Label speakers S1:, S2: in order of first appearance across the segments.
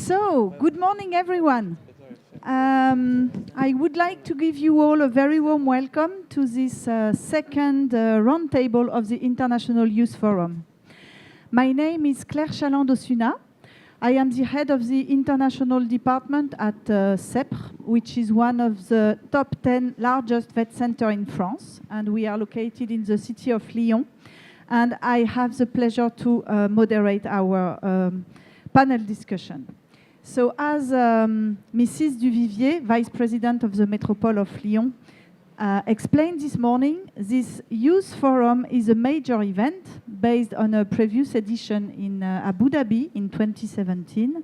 S1: So, good morning, everyone. I would like to give you all a very warm welcome to this second roundtable of the International Youth Forum. My name is Claire Chaland-Osuna. I am the head of the international department at CEPR, which is one of the top 10 largest vet centers in France, and we are located in the city of Lyon. And I have the pleasure to moderate our panel discussion. So as Mrs. Duvivier, Vice President of the Metropole of Lyon, explained this morning, this Youth Forum is a major event based on a previous edition in Abu Dhabi in 2017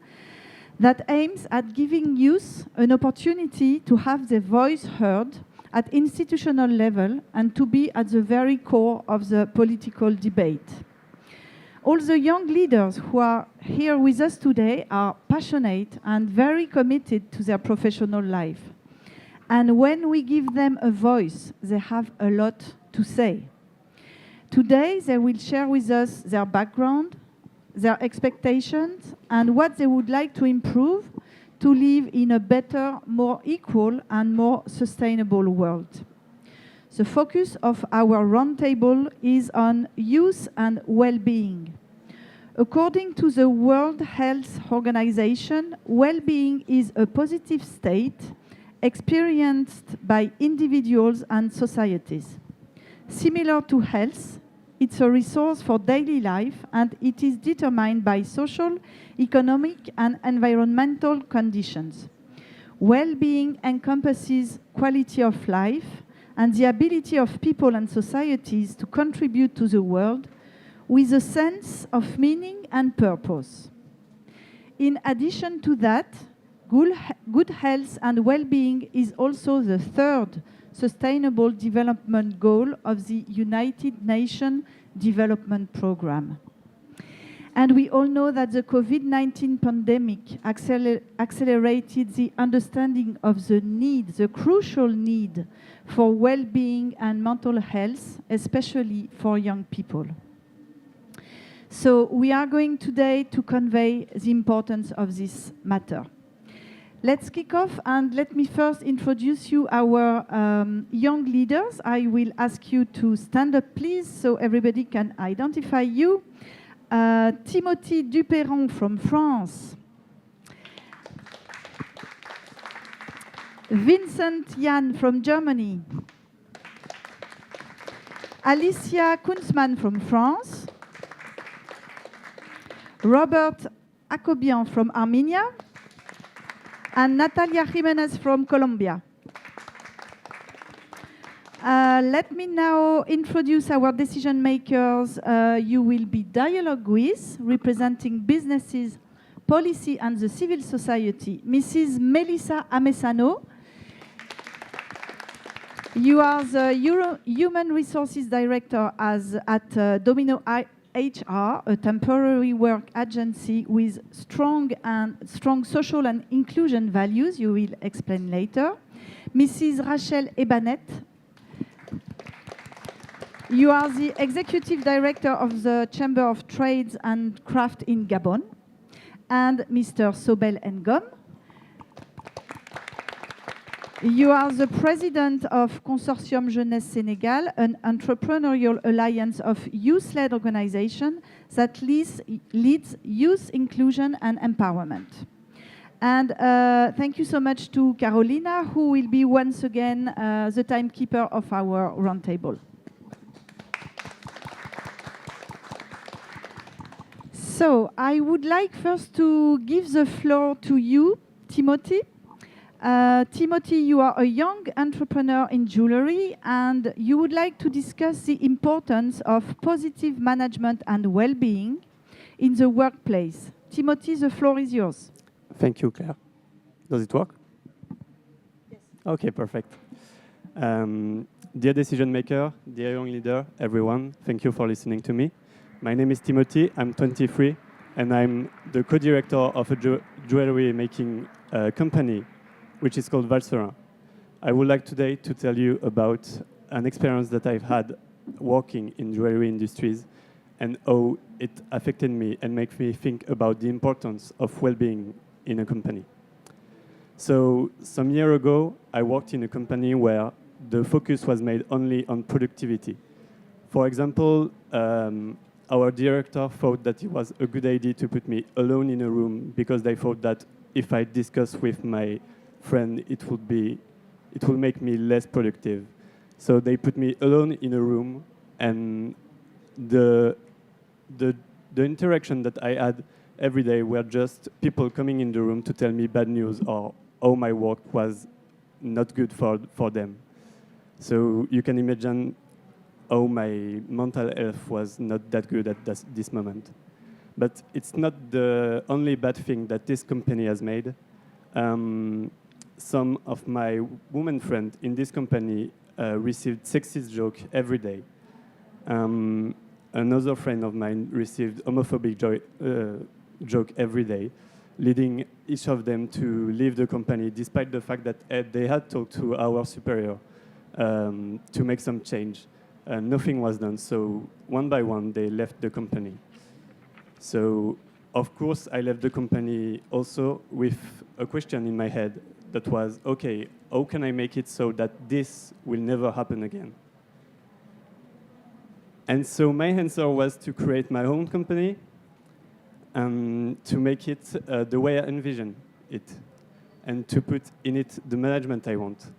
S1: that aims at giving youth an opportunity to have their voice heard at institutional level and to be at the very core of the political debate. All the young leaders who are here with us today are passionate and very committed to their professional life. And when we give them a voice, they have a lot to say. Today, they will share with us their background, their expectations, and what they would like to improve to live in a better, more equal, and more sustainable world. The focus of our roundtable is on youth and well-being. According to the World Health Organization, well-being is a positive state experienced by individuals and societies. Similar to health, it's a resource for daily life, and it is determined by social, economic, and environmental conditions. Well-being encompasses quality of life and the ability of people and societies to contribute to the world with a sense of meaning and purpose. In addition to that, good health and well-being is also the third Sustainable Development Goal of the United Nations Development Programme. And we all know that the COVID-19 pandemic accelerated the understanding of the need, the crucial need for well-being and mental health, especially for young people. So we are going today to convey the importance of this matter. Let's kick off, and let me first introduce you our young leaders. I will ask you to stand up, please, so everybody can identify you. Timothy Duperron from France. Vincent Jan from Germany. Alicia Kunzmann from France. Robert Akobian from Armenia. And Natalia Jimenez from Colombia. Let me now introduce our decision makers you will be dialogue with, representing businesses, policy, and the civil society. Mrs. Melissa Amesano, you are the Human Resources Director at Domino HR, a temporary work agency with strong social and inclusion values. You will explain later. Mrs. Rachel Ebanet, you are the Executive Director of the Chamber of Trades and Craft in Gabon. And Mr. Sobel Ngom, you are the President of Consortium Jeunesse Sénégal, an entrepreneurial alliance of youth-led organization that leads youth inclusion and empowerment. And thank you so much to Carolina, who will be once again the timekeeper of our roundtable. So I would like first to give the floor to you, Timothy. Timothy, you are a young entrepreneur in jewelry, and you would like to discuss the importance of positive management and well-being in the workplace. Timothy, the floor is yours.
S2: Thank you, Claire. Does it work?
S1: Yes.
S2: Okay, perfect. Dear decision maker, dear young leader, everyone, thank you for listening to me. My name is Timothy, I'm 23, and I'm the co-director of a jewelry making company, which is called Valserin. I would like today to tell you about an experience that I've had working in jewelry industries and how it affected me and makes me think about the importance of well-being in a company. So some year ago, I worked in a company where the focus was made only on productivity. For example, our director thought that it was a good idea to put me alone in a room because they thought that if I discuss with my friend, it will make me less productive. So they put me alone in a room, and the interaction that I had every day were just people coming in the room to tell me bad news or how my work was not good for them. So you can imagine how my mental health was not that good at this moment. But it's not the only bad thing that this company has made. Some of my women friends in this company received sexist joke every day. Another friend of mine received homophobic joke every day, leading each of them to leave the company, despite the fact that they had talked to our superior to make some change. Nothing was done, so one by one, they left the company. So, of course, I left the company also with a question in my head that was, okay, how can I make it so that this will never happen again? And so my answer was to create my own company and to make it the way I envision it, and to put in it the management I want.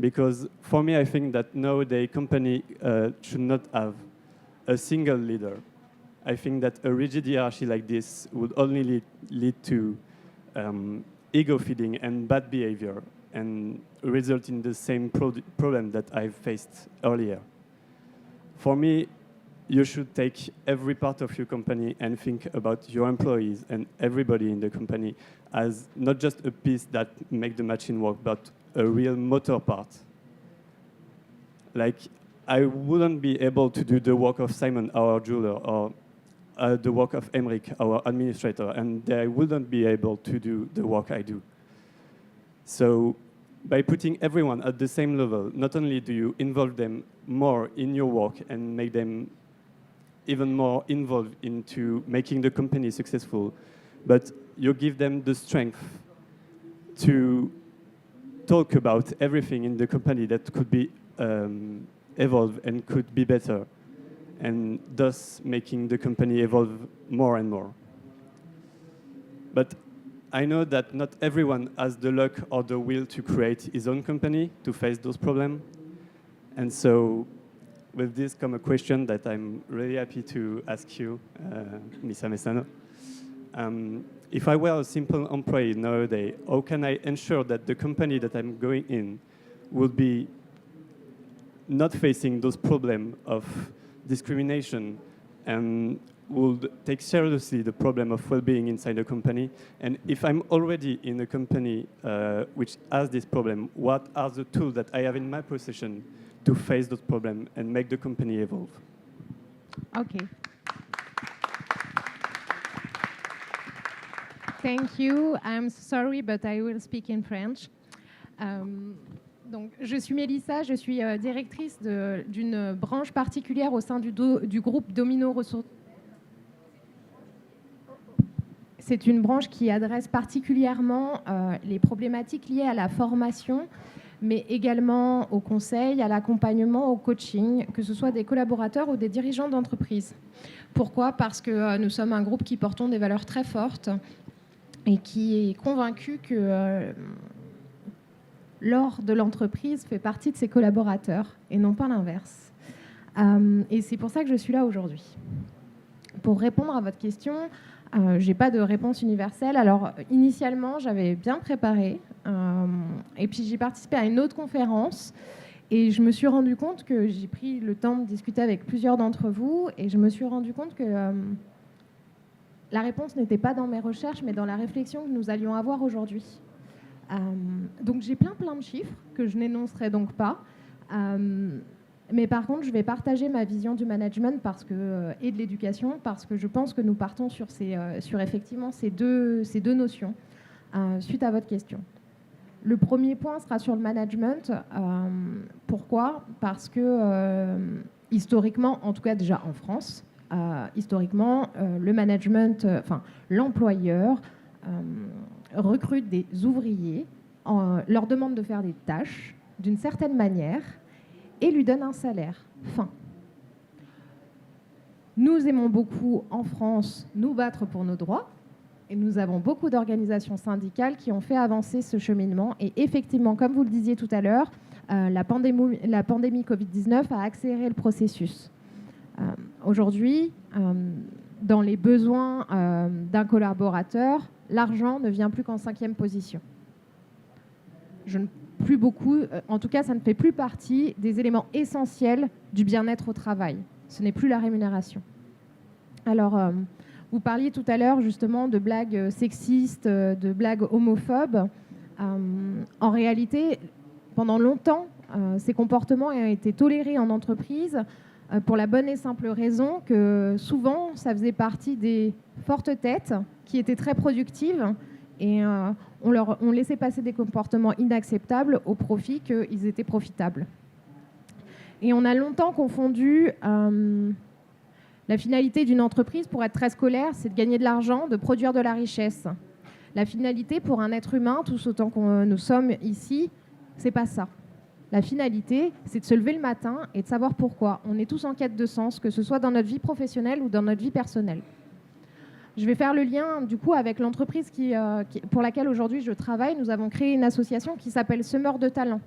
S2: Because for me, I think that nowadays company should not have a single leader. I think that a rigid hierarchy like this would only lead to ego feeding and bad behavior, and result in the same problem that I've faced earlier. For me, you should take every part of your company and think about your employees and everybody in the company as not just a piece that makes the machine work, but a real motor part. Like, I wouldn't be able to do the work of Simon, our jeweler, or the work of Emric, our administrator, and they wouldn't be able to do the work I do. So by putting everyone at the same level, not only do you involve them more in your work and make them even more involved into making the company successful, but you give them the strength to talk about everything in the company that could be evolved and could be better, and thus making the company evolve more and more. But I know that not everyone has the luck or the will to create his own company to face those problems. And so with this come a question that I'm really happy to ask you, Ms. Amesano. If I were a simple employee nowadays, how can I ensure that the company that I'm going in will be not facing those problems of discrimination and would take seriously the problem of well-being inside the company? And if I'm already in a company which has this problem, what are the tools that I have in my possession to face those problems and make the company evolve?
S3: Okay. Thank you. I'm sorry, but I will speak in French. Donc, je suis Mélissa, je suis directrice d'une branche particulière au sein du groupe Domino Ressources. C'est une branche qui adresse particulièrement les problématiques liées à la formation, mais également au conseil, à l'accompagnement, au coaching, que ce soit des collaborateurs ou des dirigeants d'entreprise. Pourquoi ? Parce que nous sommes un groupe qui portons des valeurs très fortes et qui est convaincu que l'or de l'entreprise fait partie de ses collaborateurs et non pas l'inverse. Et c'est pour ça que je suis là aujourd'hui. Pour répondre à votre question, je n'ai pas de réponse universelle. Alors, initialement, j'avais bien préparé. Et puis, j'ai participé à une autre conférence. Et je me suis rendu compte que j'ai pris le temps de discuter avec plusieurs d'entre vous. Et je me suis rendu compte que la réponse n'était pas dans mes recherches, mais dans la réflexion que nous allions avoir aujourd'hui. Donc, j'ai plein de chiffres que je n'énoncerai donc pas. Mais par contre, je vais partager ma vision du management et de l'éducation, parce que je pense que nous partons sur effectivement ces deux notions suite à votre question. Le premier point sera sur le management. Pourquoi ? Parce que historiquement, en tout cas déjà en France, historiquement, le management, l'employeur recrute des ouvriers, leur demande de faire des tâches d'une certaine manière et lui donne un salaire. Fin. Nous aimons beaucoup en France nous battre pour nos droits et nous avons beaucoup d'organisations syndicales qui ont fait avancer ce cheminement. Et effectivement, comme vous le disiez tout à l'heure, la pandémie Covid-19 a accéléré le processus. Aujourd'hui, dans les besoins d'un collaborateur, l'argent ne vient plus qu'en 5e position. Plus beaucoup, en tout cas, ça ne fait plus partie des éléments essentiels du bien-être au travail. Ce n'est plus la rémunération. Alors, vous parliez tout à l'heure justement de blagues sexistes, de blagues homophobes. En réalité, pendant longtemps, ces comportements ont été tolérés en entreprise pour la bonne et simple raison que souvent, ça faisait partie des fortes têtes qui étaient très productives et on laissait passer des comportements inacceptables au profit qu'ils étaient profitables. Et on a longtemps confondu la finalité d'une entreprise, pour être très scolaire, c'est de gagner de l'argent, de produire de la richesse. La finalité pour un être humain, tous autant que nous sommes ici, c'est pas ça. La finalité, c'est de se lever le matin et de savoir pourquoi. On est tous en quête de sens, que ce soit dans notre vie professionnelle ou dans notre vie personnelle. Je vais faire le lien du coup avec l'entreprise pour laquelle aujourd'hui je travaille. Nous avons créé une association qui s'appelle Semeurs de talent.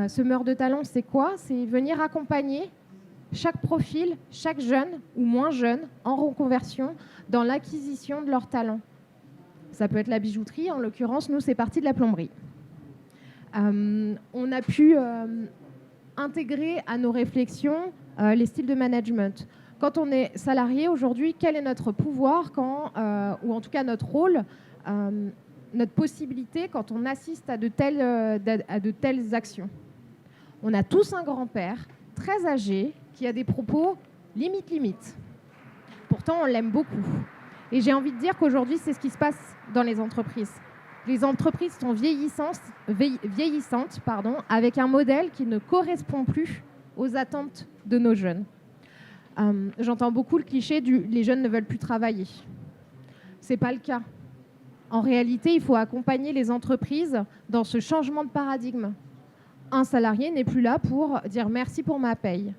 S3: Semeurs de talent, c'est quoi? C'est venir accompagner chaque profil, chaque jeune ou moins jeune en reconversion dans l'acquisition de leur talent. Ça peut être la bijouterie, en l'occurrence, nous, c'est parti de la plomberie. On a pu intégrer à nos réflexions les styles de management. Quand on est salarié aujourd'hui, quel est notre pouvoir ou en tout cas notre rôle, notre possibilité quand on assiste à de telles actions? On a tous un grand-père très âgé qui a des propos limite. Pourtant, on l'aime beaucoup. Et j'ai envie de dire qu'aujourd'hui, c'est ce qui se passe dans les entreprises. Les entreprises sont vieillissantes, avec un modèle qui ne correspond plus aux attentes de nos jeunes. J'entends beaucoup le cliché du « les jeunes ne veulent plus travailler ». Ce n'est pas le cas. En réalité, il faut accompagner les entreprises dans ce changement de paradigme. Un salarié n'est plus là pour dire « merci pour ma paye ».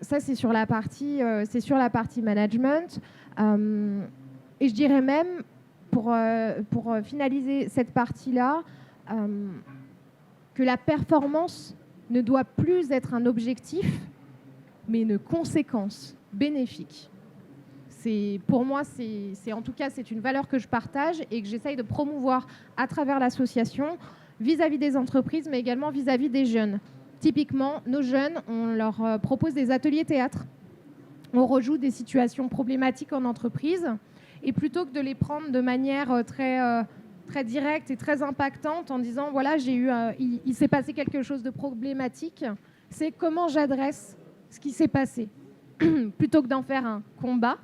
S3: Ça, c'est sur la partie management. Et je dirais même, pour finaliser cette partie-là, que la performance ne doit plus être un objectif, mais une conséquence bénéfique. Pour moi, en tout cas, c'est une valeur que je partage et que j'essaye de promouvoir à travers l'association vis-à-vis des entreprises, mais également vis-à-vis des jeunes. Typiquement, nos jeunes, on leur propose des ateliers théâtre. On rejoue des situations problématiques en entreprise. Et plutôt que de les prendre de manière très directe et très impactante en disant, voilà, il s'est passé quelque chose de problématique, c'est comment j'adresse ce qui s'est passé. Plutôt que d'en faire un combat,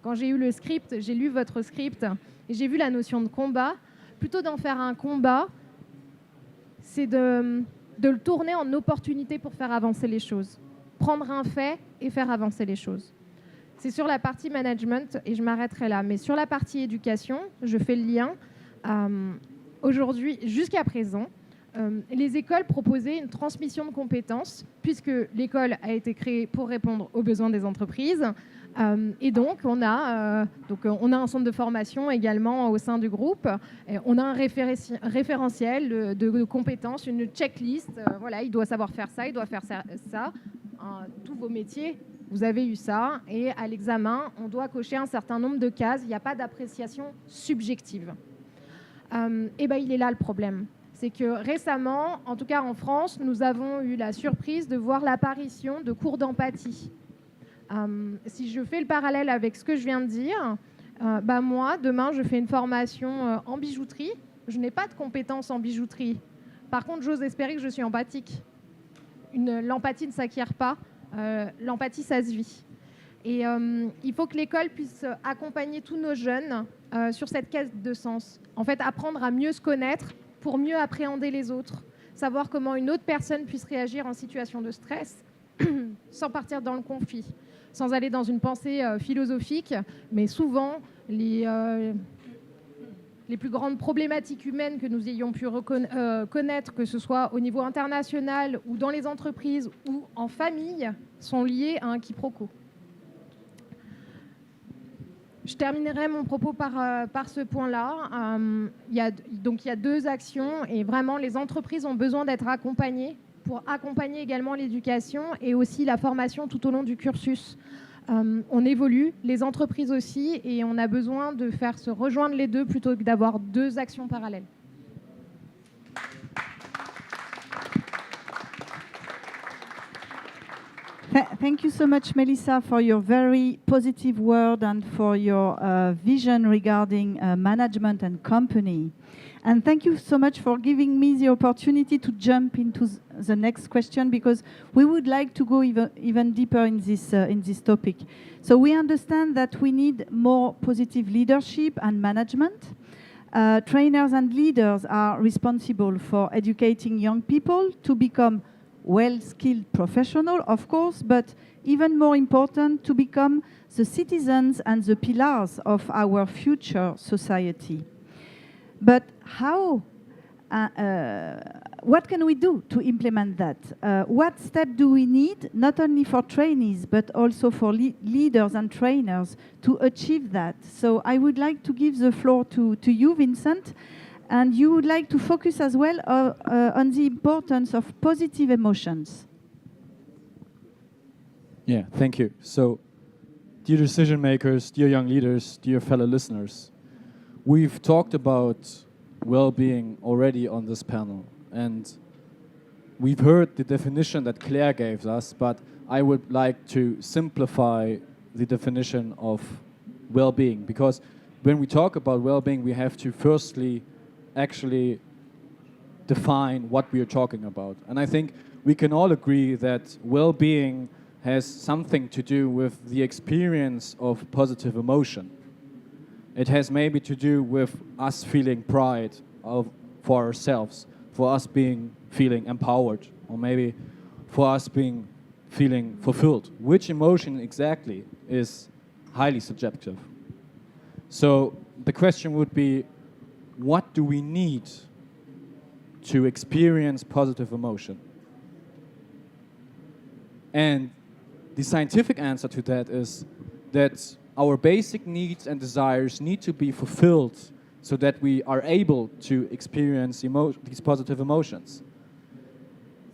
S3: quand j'ai eu le script, j'ai lu votre script et j'ai vu la notion de combat, plutôt d'en faire un combat, c'est de le tourner en opportunité pour faire avancer les choses. Prendre un fait et faire avancer les choses. C'est sur la partie management et je m'arrêterai là. Mais sur la partie éducation, je fais le lien. Aujourd'hui, jusqu'à présent, les écoles proposaient une transmission de compétences puisque l'école a été créée pour répondre aux besoins des entreprises. Et donc, on a un centre de formation également au sein du groupe. Et on a un référentiel de compétences, une checklist. Voilà, il doit savoir faire ça, il doit faire ça. Tous vos métiers, vous avez eu ça. Et à l'examen, on doit cocher un certain nombre de cases. Il n'y a pas d'appréciation subjective. Et bien, il est là le problème. C'est que récemment, en tout cas en France, nous avons eu la surprise de voir l'apparition de cours d'empathie. Si je fais le parallèle avec ce que je viens de dire, moi, demain, je fais une formation en bijouterie. Je n'ai pas de compétences en bijouterie. Par contre, j'ose espérer que je suis empathique. L'empathie ne s'acquiert pas. L'empathie, ça se vit. Et il faut que l'école puisse accompagner tous nos jeunes sur cette quête de sens. En fait, apprendre à mieux se connaître pour mieux appréhender les autres. Savoir comment une autre personne puisse réagir en situation de stress sans partir dans le conflit, sans aller dans une pensée philosophique. Mais souvent, les plus grandes problématiques humaines que nous ayons pu connaître, que ce soit au niveau international ou dans les entreprises ou en famille, sont liées à un quiproquo. Je terminerai mon propos par ce point-là. Il y a 2 actions et vraiment les entreprises ont besoin d'être accompagnées pour accompagner également l'éducation et aussi la formation tout au long du cursus. On évolue, les entreprises aussi, et on a besoin de faire se rejoindre les deux plutôt que d'avoir 2 actions parallèles.
S1: Thank you so much, Melissa, for your very positive word and for your vision regarding management and company. And thank you so much for giving me the opportunity to jump into the next question, because we would like to go even deeper in this topic. So we understand that we need more positive leadership and management. Trainers and leaders are responsible for educating young people to become well-skilled professional, of course, but even more important, to become the citizens and the pillars of our future society. But how, what can we do to implement that? What step do we need, not only for trainees, but also for leaders and trainers to achieve that? So I would like to give the floor to you, Vincent. And you would like to focus as well on the importance of positive emotions.
S4: Yeah, thank you. So, dear decision makers, dear young leaders, dear fellow listeners, we've talked about well-being already on this panel, and we've heard the definition that Claire gave us, but I would like to simplify the definition of well-being, because when we talk about well-being, we have to firstly actually define what we are talking about. And I think we can all agree that well-being has something to do with the experience of positive emotion. It has maybe to do with us feeling pride for ourselves, for us feeling empowered, or maybe for us feeling fulfilled. Which emotion exactly is highly subjective. So the question would be, what do we need to experience positive emotion? And the scientific answer to that is that our basic needs and desires need to be fulfilled so that we are able to experience these positive emotions.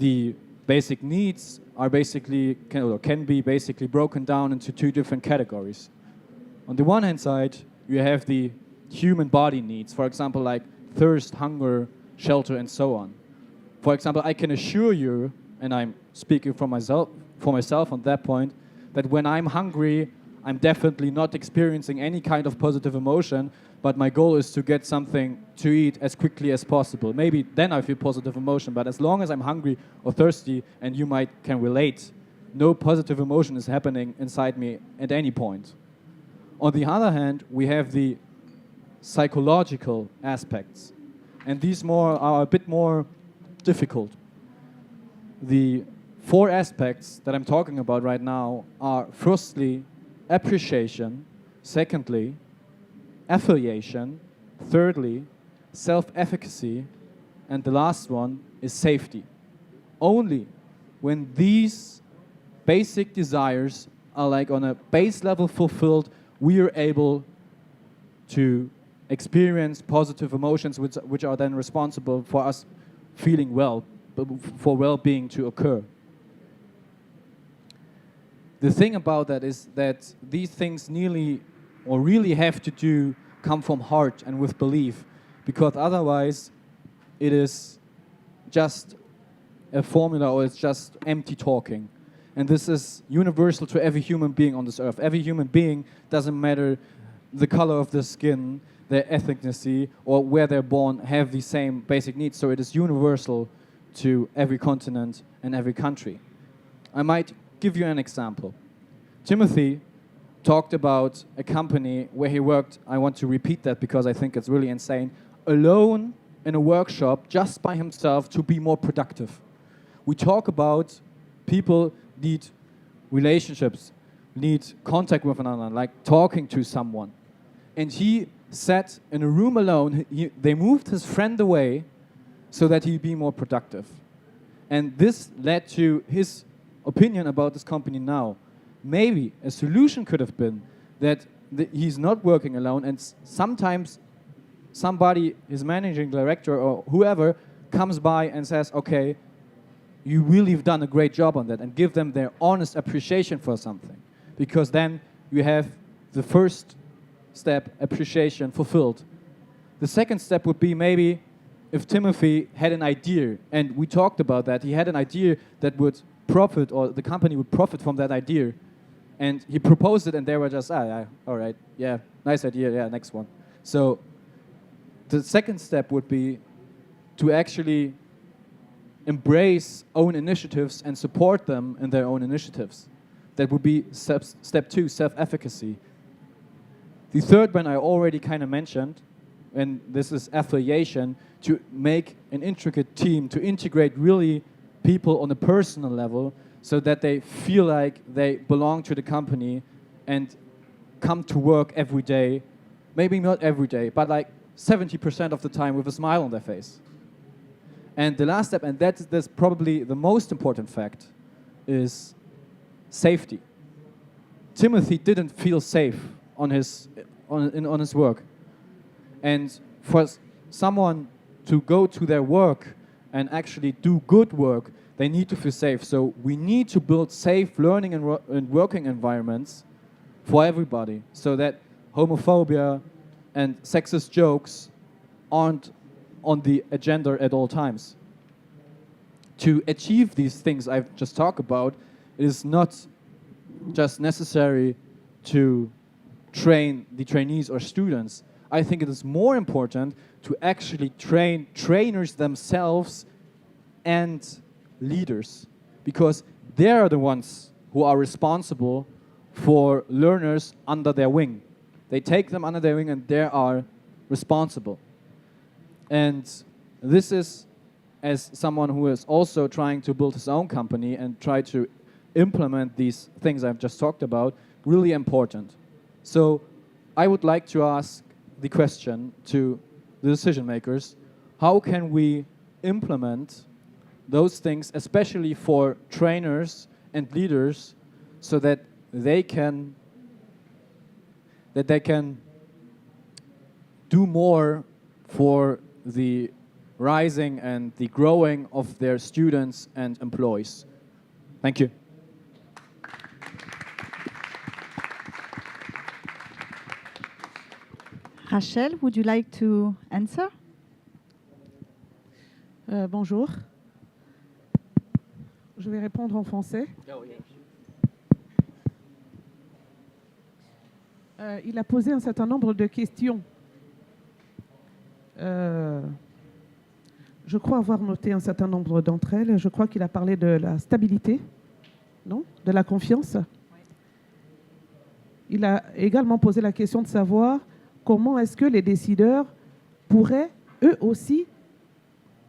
S4: The basic needs are can be basically broken down into 2 different categories. On the one hand side, you have the human body needs, for example, like thirst, hunger, shelter, and so on. For example, I can assure you, and I'm speaking for myself on that point, that when I'm hungry, I'm definitely not experiencing any kind of positive emotion, but my goal is to get something to eat as quickly as possible. Maybe then I feel positive emotion, but as long as I'm hungry or thirsty, and you can relate, no positive emotion is happening inside me at any point. On the other hand, we have the psychological aspects, and these are a bit more difficult. The 4 aspects that I'm talking about right now are firstly appreciation, secondly affiliation, thirdly self-efficacy, and the last one is safety. Only when these basic desires are like on a base level fulfilled, we are able to experience positive emotions which are then responsible for us feeling well, for well-being to occur. The thing about that is that these things really have to come from heart and with belief, because otherwise it is just a formula or it's just empty talking. And this is universal to every human being on this earth. Every human being, doesn't matter the color of their skin, their ethnicity, or where they're born, have the same basic needs. So it is universal to every continent and every country. I might give you an example. Timothy talked about a company where he worked, I want to repeat that because I think it's really insane, alone in a workshop just by himself to be more productive. We talk about people need relationships, need contact with another, like talking to someone. And he sat in a room alone. They moved his friend away so that he'd be more productive. And this led to his opinion about this company now. Maybe a solution could have been that he's not working alone, and sometimes somebody, his managing director or whoever, comes by and says, okay, you really have done a great job on that, and give them their honest appreciation for something. Because then you have the first step, appreciation, fulfilled. The second step would be maybe if Timothy had an idea, and we talked about that, he had an idea that would profit, or the company would profit from that idea, and he proposed it, and they were just, yeah, all right, yeah, nice idea, yeah, next one. So the second step would be to actually embrace own initiatives and support them in their own initiatives. That would be step 2, self-efficacy. The third one I already kind of mentioned, and this is affiliation, to make an intricate team, to integrate really people on a personal level so that they feel like they belong to the company and come to work every day, maybe not every day, but like 70% of the time with a smile on their face. And the last step, and that's probably the most important fact, is safety. Timothy didn't feel safe on his work. And for someone to go to their work and actually do good work, they need to feel safe. So we need to build safe learning and working environments for everybody, so that homophobia and sexist jokes aren't on the agenda at all times. To achieve these things I've just talked about, it is not just necessary to train the trainees or students. I think it is more important to actually train trainers themselves and leaders, because they are the ones who are responsible for learners under their wing. They take them under their wing and they are responsible. And this is, as someone who is also trying to build his own company and try to implement these things I've just talked about, really important. So I would like to ask the question to the decision makers: how can we implement those things, especially for trainers and leaders, so that they can do more for the rising and the growing of their students and employees? Thank you.
S1: Rachel, would you like to answer?
S5: Bonjour. Je vais répondre en français. Il a posé un certain nombre de questions. Je crois avoir noté un certain nombre d'entre elles. Je crois qu'il a parlé de la stabilité, non? De la confiance. Il a également posé la question de savoir comment est-ce que les décideurs pourraient, eux aussi,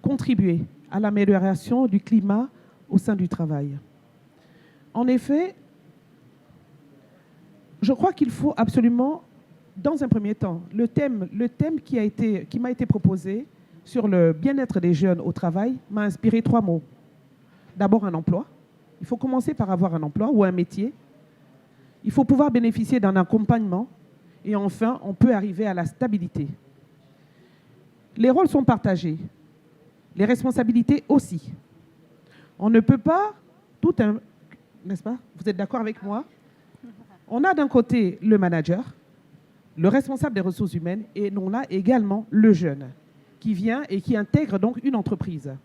S5: contribuer à l'amélioration du climat au sein du travail. En effet, je crois qu'il faut absolument, dans un premier temps, le thème qui m'a été proposé sur le bien-être des jeunes au travail m'a inspiré 3 mots. D'abord, un emploi. Il faut commencer par avoir un emploi ou un métier. Il faut pouvoir bénéficier d'un accompagnement. Et enfin, on peut arriver à la stabilité. Les rôles sont partagés. Les responsabilités aussi. On ne peut pas n'est-ce pas? Vous êtes d'accord avec moi? On a d'un côté le manager, le responsable des ressources humaines, et on a également le jeune qui vient et qui intègre donc une entreprise.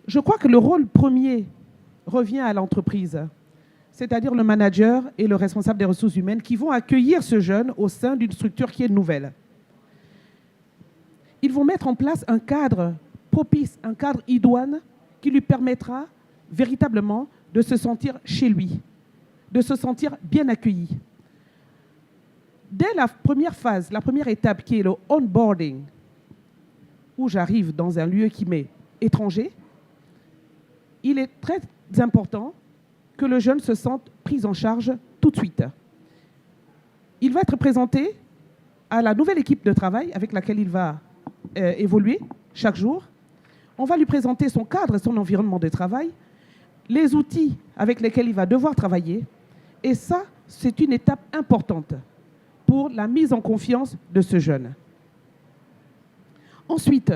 S5: Je crois que le rôle premier revient à l'entreprise, c'est-à-dire le manager et le responsable des ressources humaines qui vont accueillir ce jeune au sein d'une structure qui est nouvelle. Ils vont mettre en place un cadre propice, un cadre idoine qui lui permettra véritablement de se sentir chez lui, de se sentir bien accueilli. Dès la première phase, la première étape qui est le onboarding, où j'arrive dans un lieu qui m'est étranger, il est très important que le jeune se sente pris en charge tout de suite. il va être présenté à la nouvelle équipe de travail avec laquelle il va évoluer chaque jour. On va lui présenter son cadre et son environnement de travail, les outils avec lesquels il va devoir travailler. Et ça, c'est une étape importante pour la mise en confiance de ce jeune. Ensuite,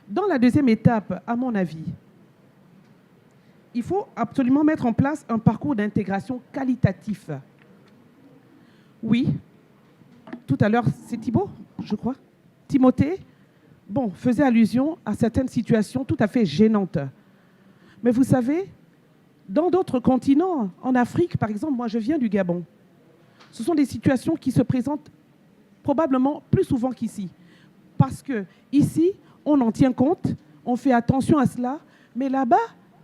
S5: dans la deuxième étape, à mon avis, il faut absolument mettre en place un parcours d'intégration qualitatif. Oui, tout à l'heure, c'est Thibaut, je crois. Timothée, bon, faisait allusion à certaines situations tout à fait gênantes. Mais vous savez, dans d'autres continents, en Afrique, par exemple, moi je viens du Gabon, ce sont des situations qui se présentent probablement plus souvent qu'ici. Parce que ici, on en tient compte, on fait attention à cela, mais là-bas,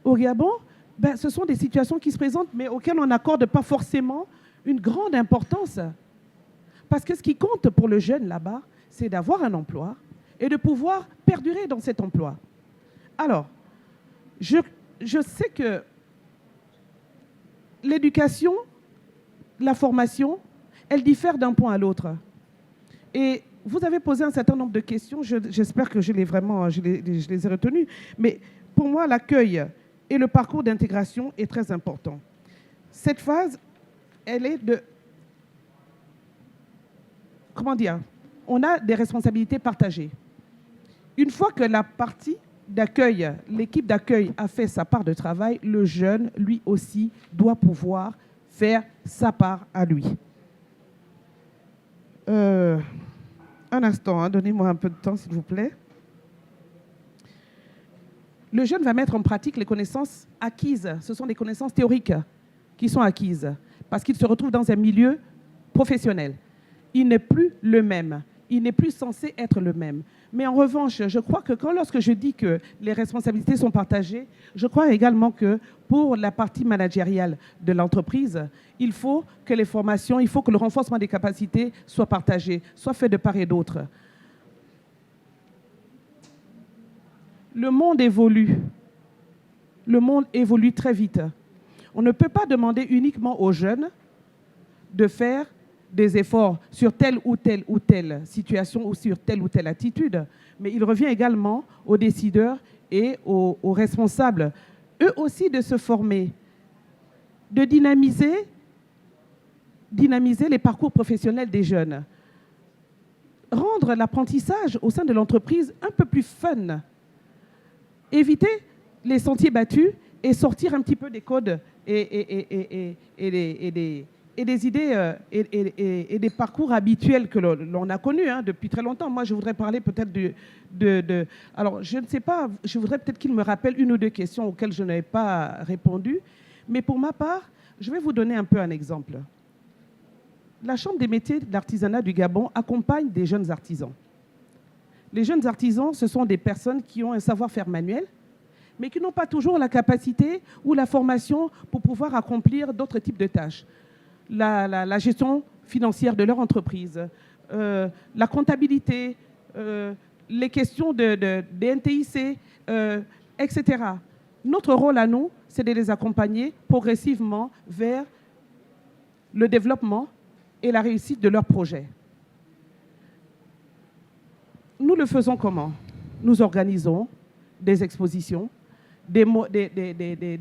S5: au Gabon, ben, ce sont des situations qui se présentent, mais auxquelles on n'accorde pas forcément une grande importance. Parce que ce qui compte pour le jeune là-bas, c'est d'avoir un emploi et de pouvoir perdurer dans cet emploi. Alors, je sais que l'éducation, la formation, elle diffère d'un point à l'autre. Et vous avez posé un certain nombre de questions, j'espère que je les ai retenues, mais pour moi, l'accueil et le parcours d'intégration est très important. Cette phase, elle est de... Comment dire? On a des responsabilités partagées. Une fois que la partie d'accueil, l'équipe d'accueil a fait sa part de travail, le jeune, lui aussi, doit pouvoir faire sa part à lui. Un instant, hein, donnez-moi un peu de temps, s'il vous plaît. Le jeune va mettre en pratique les connaissances acquises. Ce sont des connaissances théoriques qui sont acquises parce qu'il se retrouve dans un milieu professionnel. Il n'est plus le même. Il n'est plus censé être le même. Mais en revanche, je crois que lorsque je dis que les responsabilités sont partagées, je crois également que pour la partie managériale de l'entreprise, il faut que les formations, il faut que le renforcement des capacités soit partagé, soit fait de part et d'autre. Le monde évolue. Le monde évolue très vite. On ne peut pas demander uniquement aux jeunes de faire des efforts sur telle ou telle situation ou sur telle ou telle attitude, mais il revient également aux décideurs et aux responsables, eux aussi, de se former, de dynamiser les parcours professionnels des jeunes, rendre l'apprentissage au sein de l'entreprise un peu plus fun, éviter les sentiers battus et sortir un petit peu des codes et des idées et des parcours habituels que l'on a connus depuis très longtemps. Moi, je voudrais parler peut-être alors, je ne sais pas, je voudrais peut-être qu'il me rappelle une ou deux questions auxquelles je n'avais pas répondu. Mais pour ma part, je vais vous donner un peu un exemple. La Chambre des métiers de l'artisanat du Gabon accompagne des jeunes artisans. Les jeunes artisans, ce sont des personnes qui ont un savoir-faire manuel, mais qui n'ont pas toujours la capacité ou la formation pour pouvoir accomplir d'autres types de tâches. La gestion financière de leur entreprise, la comptabilité, les questions des NTIC, etc. Notre rôle à nous, c'est de les accompagner progressivement vers le développement et la réussite de leurs projets. Nous le faisons comment? Nous organisons des expositions, des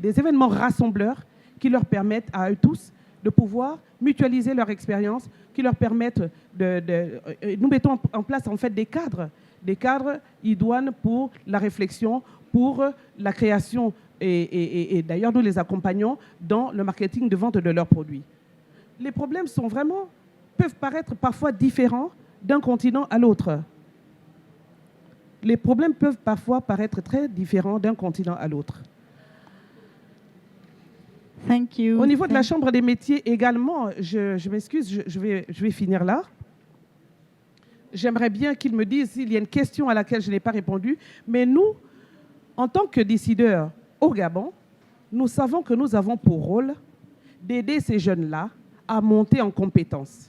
S5: événements rassembleurs qui leur permettent à eux tous de pouvoir mutualiser leur expérience, qui leur permettent nous mettons en place en fait des cadres idoines pour la réflexion, pour la création et d'ailleurs nous les accompagnons dans le marketing de vente de leurs produits. Les problèmes peuvent paraître parfois différents d'un continent à l'autre. Les problèmes peuvent parfois paraître très différents d'un continent à l'autre.
S1: Thank you.
S5: Au niveau de la Chambre des métiers également, je m'excuse, je vais finir là. J'aimerais bien qu'ils me disent s'il y a une question à laquelle je n'ai pas répondu, mais nous, en tant que décideurs au Gabon, nous savons que nous avons pour rôle d'aider ces jeunes-là à monter en compétences.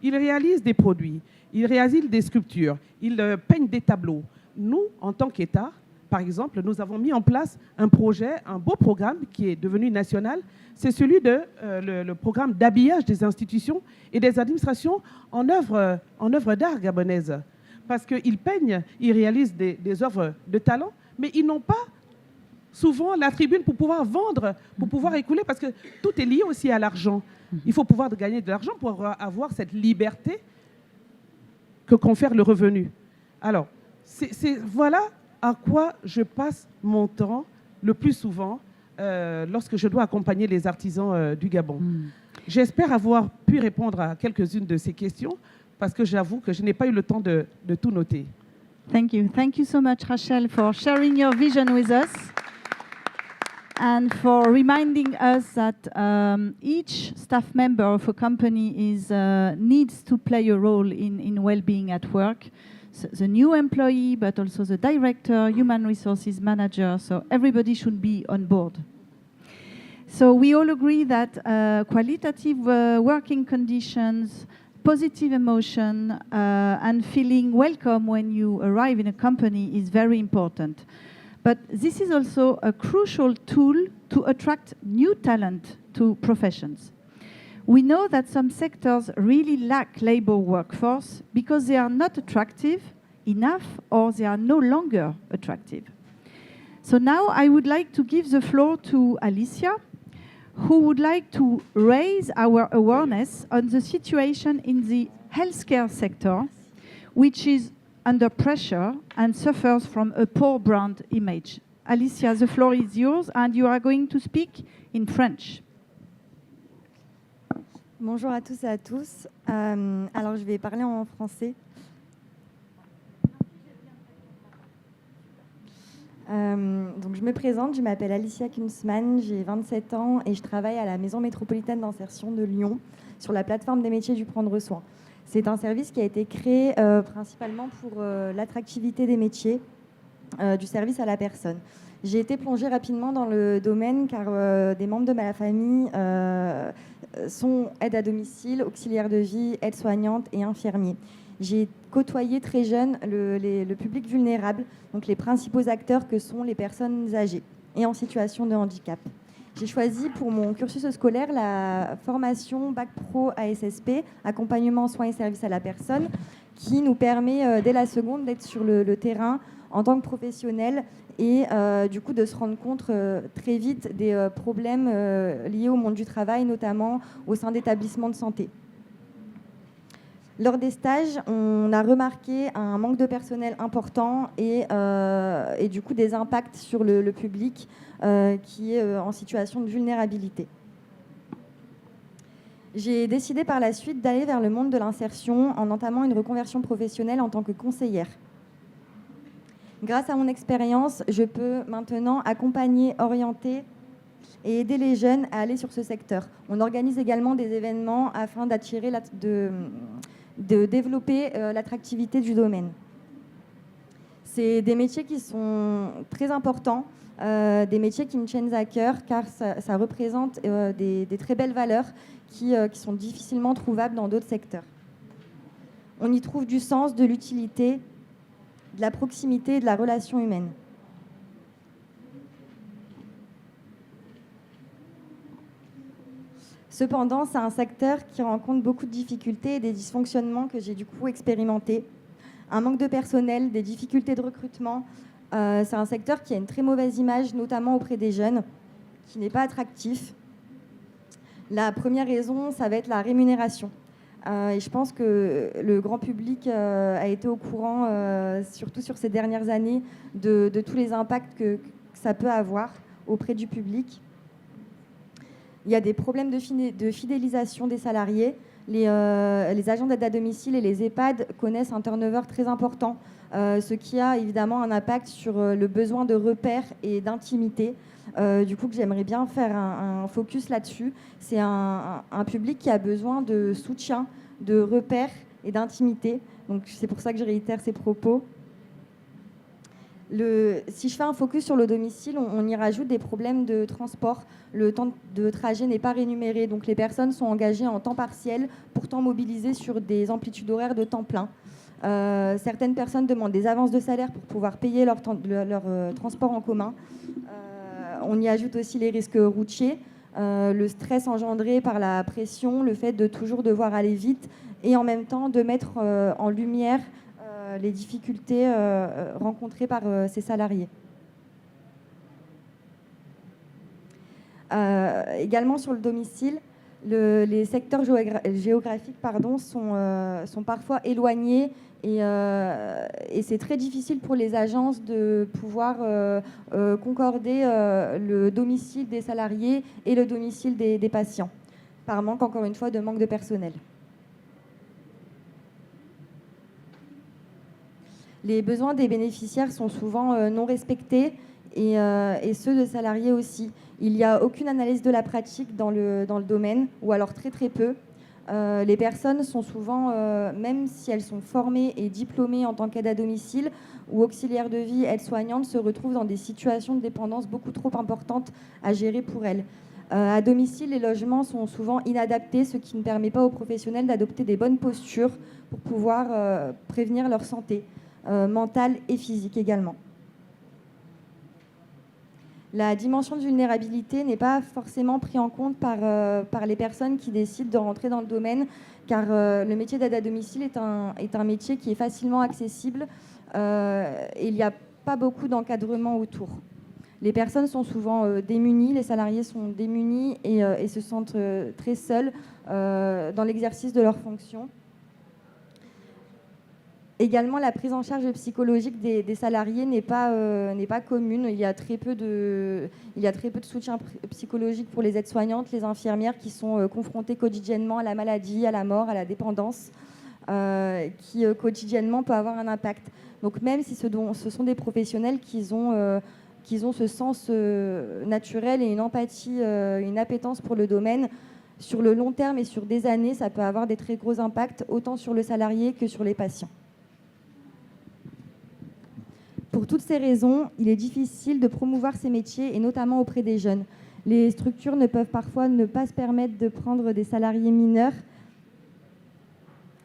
S5: Ils réalisent des produits, ils réalisent des sculptures, ils peignent des tableaux. Nous, en tant qu'État, Par exemple, nous avons mis en place un projet, un beau programme qui est devenu national. C'est celui de le programme d'habillage des institutions et des administrations en œuvre d'art gabonaise. Parce qu'ils peignent, ils réalisent des œuvres de talent, mais ils n'ont pas souvent la tribune pour pouvoir vendre, pour pouvoir écouler, parce que tout est lié aussi à l'argent. Il faut pouvoir gagner de l'argent pour avoir cette liberté que confère le revenu. Alors, voilà à quoi je passe mon temps le plus souvent lorsque je dois accompagner les artisans du Gabon. J'espère avoir pu répondre à quelques-unes de ces questions, parce que j'avoue que je n'ai pas eu le temps de tout noter.
S1: Thank you. Thank you so much, Rachel, for sharing your vision with us and for reminding us that each staff member of a company needs to play a role in well-being at work. So the new employee, but also the director, human resources manager, so everybody should be on board. So we all agree that qualitative working conditions, positive emotion, and feeling welcome when you arrive in a company is very important. But this is also a crucial tool to attract new talent to professions. We know that some sectors really lack labor workforce because they are not attractive enough or they are no longer attractive. So now I would like to give the floor to Alicia, who would like to raise our awareness on the situation in the healthcare sector, which is under pressure and suffers from a poor brand image. Alicia, the floor is yours and you are going to speak in French.
S6: Bonjour à tous et à tous. Alors, je vais parler en français. Donc, je me présente, je m'appelle Alicia Kunzmann, j'ai 27 ans et je travaille à la Maison métropolitaine d'insertion de Lyon sur la plateforme des métiers du prendre soin. C'est un service qui a été créé principalement pour l'attractivité des métiers, du service à la personne. J'ai été plongée rapidement dans le domaine car des membres de ma famille sont aides à domicile, auxiliaires de vie, aides-soignantes et infirmiers. J'ai côtoyé très jeune le public vulnérable, donc les principaux acteurs que sont les personnes âgées et en situation de handicap. J'ai choisi pour mon cursus scolaire la formation Bac Pro ASSP, accompagnement, soins et services à la personne, qui nous permet dès la seconde d'être sur le terrain en tant que professionnel et du coup de se rendre compte très vite des problèmes liés au monde du travail, notamment au sein d'établissements de santé. Lors des stages, on a remarqué un manque de personnel important et du coup des impacts sur le public qui est en situation de vulnérabilité. J'ai décidé par la suite d'aller vers le monde de l'insertion en entamant une reconversion professionnelle en tant que conseillère. Grâce à mon expérience, je peux maintenant accompagner, orienter et aider les jeunes à aller sur ce secteur. On organise également des événements afin d'attirer, de développer l'attractivité du domaine. C'est des métiers qui sont très importants, des métiers qui me tiennent à cœur car ça représente des très belles valeurs qui sont difficilement trouvables dans d'autres secteurs. On y trouve du sens, de l'utilité, de la proximité et de la relation humaine. Cependant, c'est un secteur qui rencontre beaucoup de difficultés et des dysfonctionnements que j'ai du coup expérimentés. Un manque de personnel, des difficultés de recrutement. C'est un secteur qui a une très mauvaise image, notamment auprès des jeunes, qui n'est pas attractif. La première raison, ça va être la rémunération. Et je pense que le grand public a été au courant, surtout sur ces dernières années, de tous les impacts que ça peut avoir auprès du public. Il y a des problèmes de fidélisation des salariés. Les agents d'aide à domicile et les EHPAD connaissent un turnover très important, ce qui a évidemment un impact sur le besoin de repères et d'intimité. Du coup, que j'aimerais bien faire un focus là-dessus. C'est un public qui a besoin de soutien, de repères et d'intimité. Donc, c'est pour ça que je réitère ces propos. Si je fais un focus sur le domicile, on y rajoute des problèmes de transport. Le temps de trajet n'est pas rémunéré, donc les personnes sont engagées en temps partiel, pourtant mobilisées sur des amplitudes horaires de temps plein. Certaines personnes demandent des avances de salaire pour pouvoir payer leur transport en commun. On y ajoute aussi les risques routiers, le stress engendré par la pression, le fait de toujours devoir aller vite et en même temps de mettre en lumière les difficultés rencontrées par ces salariés. Également sur le domicile, les secteurs géographiques sont parfois éloignés et c'est très difficile pour les agences de pouvoir concorder le domicile des salariés et le domicile des patients, par manque, encore une fois, de manque de personnel. Les besoins des bénéficiaires sont souvent non respectés et ceux de salariés aussi. Il n'y a aucune analyse de la pratique dans le domaine, ou alors très très peu. Les personnes sont souvent, même si elles sont formées et diplômées en tant qu'aide à domicile ou auxiliaires de vie, aides-soignantes, se retrouvent dans des situations de dépendance beaucoup trop importantes à gérer pour elles. À domicile, les logements sont souvent inadaptés, ce qui ne permet pas aux professionnels d'adopter des bonnes postures pour pouvoir prévenir leur santé mentale et physique également. La dimension de vulnérabilité n'est pas forcément prise en compte par les personnes qui décident de rentrer dans le domaine, car le métier d'aide à domicile est un métier qui est facilement accessible et il n'y a pas beaucoup d'encadrement autour. Les personnes sont souvent démunies, les salariés sont démunis et se sentent très seuls dans l'exercice de leurs fonctions. Également, la prise en charge psychologique des salariés n'est pas commune. Il y a très peu de soutien psychologique pour les aides-soignantes, les infirmières qui sont confrontées quotidiennement à la maladie, à la mort, à la dépendance, qui quotidiennement peut avoir un impact. Donc même si ce sont des professionnels qui ont ce sens naturel et une empathie, une appétence pour le domaine, sur le long terme et sur des années, ça peut avoir des très gros impacts, autant sur le salarié que sur les patients. Pour toutes ces raisons, il est difficile de promouvoir ces métiers, et notamment auprès des jeunes. Les structures ne peuvent parfois ne pas se permettre de prendre des salariés mineurs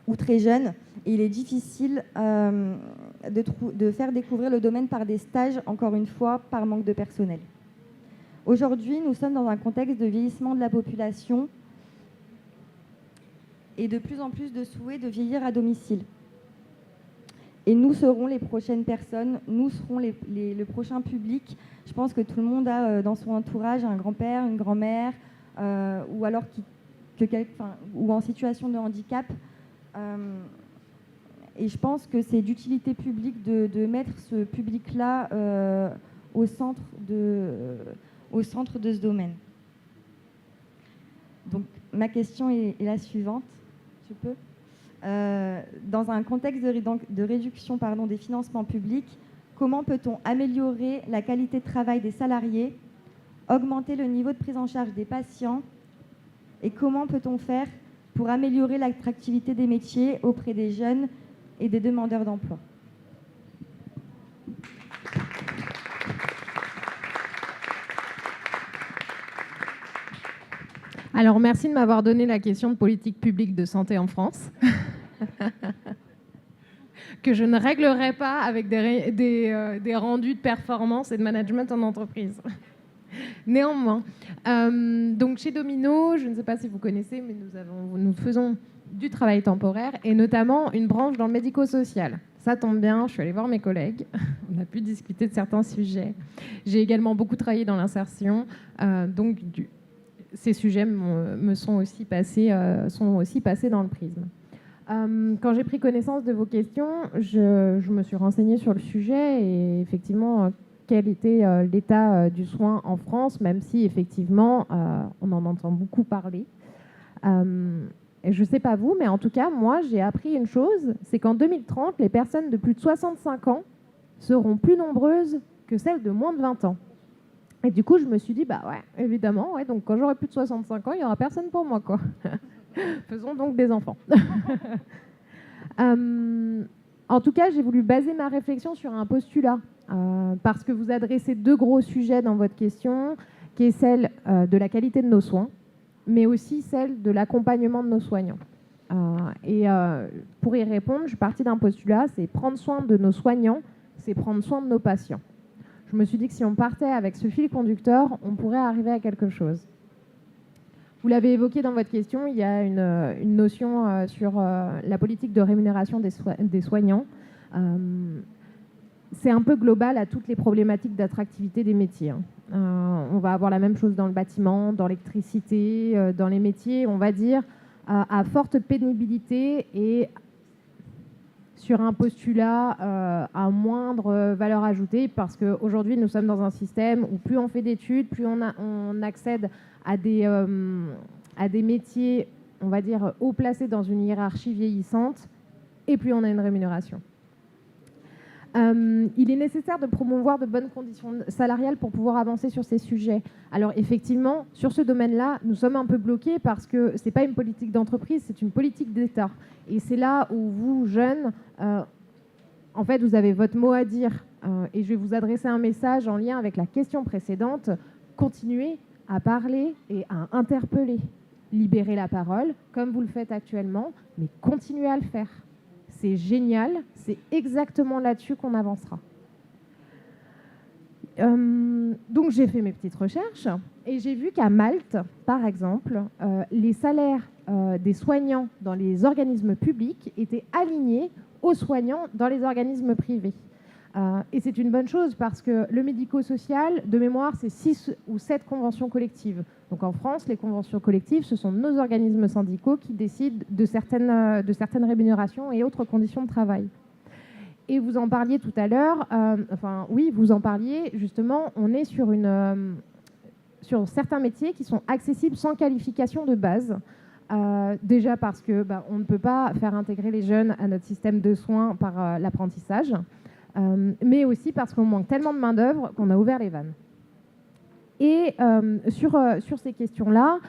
S6: ou très jeunes, et il est difficile de faire découvrir le domaine par des stages, encore une fois, par manque de personnel. Aujourd'hui, nous sommes dans un contexte de vieillissement de la population et de plus en plus de souhaits de vieillir à domicile. Et nous serons les prochaines personnes, nous serons le prochain public. Je pense que tout le monde a dans son entourage un grand-père, une grand-mère, ou alors ou en situation de handicap. Et je pense que c'est d'utilité publique de mettre ce public-là au centre de ce domaine. Donc ma question est la suivante, je peux ? Dans un contexte de réduction des financements publics, comment peut-on améliorer la qualité de travail des salariés, augmenter le niveau de prise en charge des patients et comment peut-on faire pour améliorer l'attractivité des métiers auprès des jeunes et des demandeurs d'emploi ?
S3: Alors, merci de m'avoir donné la question de politique publique de santé en France, que je ne réglerai pas avec des rendus de performance et de management en entreprise. Néanmoins, donc chez Domino, je ne sais pas si vous connaissez, mais nous faisons du travail temporaire et notamment une branche dans le médico-social. Ça tombe bien, je suis allée voir mes collègues, on a pu discuter de certains sujets. J'ai également beaucoup travaillé dans l'insertion, donc ces sujets sont aussi passés dans le prisme. Quand j'ai pris connaissance de vos questions, je me suis renseignée sur le sujet et effectivement, quel était l'état du soin en France, même si effectivement, on en entend beaucoup parler. Et je ne sais pas vous, mais en tout cas, moi, j'ai appris une chose, c'est qu'en 2030, les personnes de plus de 65 ans seront plus nombreuses que celles de moins de 20 ans. Et du coup, je me suis dit, bah ouais, évidemment, ouais, donc quand j'aurai plus de 65 ans, il n'y aura personne pour moi, quoi. Faisons donc des enfants. En tout cas, j'ai voulu baser ma réflexion sur un postulat, parce que vous adressez deux gros sujets dans votre question, qui est celle de la qualité de nos soins, mais aussi celle de l'accompagnement de nos soignants. Pour y répondre, je suis partie d'un postulat, c'est prendre soin de nos soignants, c'est prendre soin de nos patients. Je me suis dit que si on partait avec ce fil conducteur, on pourrait arriver à quelque chose. Vous l'avez évoqué dans votre question, il y a une notion sur la politique de rémunération des soignants. C'est un peu global à toutes les problématiques d'attractivité des métiers. On va avoir la même chose dans le bâtiment, dans l'électricité, dans les métiers, on va dire, à forte pénibilité et sur un postulat à moindre valeur ajoutée, parce qu'aujourd'hui, nous sommes dans un système où plus on fait d'études, plus on accède à des métiers, on va dire, haut placés dans une hiérarchie vieillissante, et plus on a une rémunération. Il est nécessaire de promouvoir de bonnes conditions salariales pour pouvoir avancer sur ces sujets. Alors effectivement, sur ce domaine-là, nous sommes un peu bloqués parce que ce n'est pas une politique d'entreprise, c'est une politique d'État. Et c'est là où vous, jeunes, en fait, vous avez votre mot à dire. Et je vais vous adresser un message en lien avec la question précédente. Continuez à parler et à interpeller. Libérez la parole, comme vous le faites actuellement, mais continuez à le faire. C'est génial, c'est exactement là-dessus qu'on avancera. Donc j'ai fait mes petites recherches et j'ai vu qu'à Malte, par exemple, les salaires des soignants dans les organismes publics étaient alignés aux soignants dans les organismes privés. Et c'est une bonne chose parce que le médico-social, de mémoire, c'est 6 ou 7 conventions collectives. Donc en France, les conventions collectives, ce sont nos organismes syndicaux qui décident de certaines rémunérations et autres conditions de travail. Et vous en parliez tout à l'heure, vous en parliez, justement, on est sur certains métiers qui sont accessibles sans qualification de base. Déjà parce que on ne peut pas faire intégrer les jeunes à notre système de soins par l'apprentissage. Mais aussi parce qu'on manque tellement de main-d'œuvre qu'on a ouvert les vannes. Et sur ces questions-là,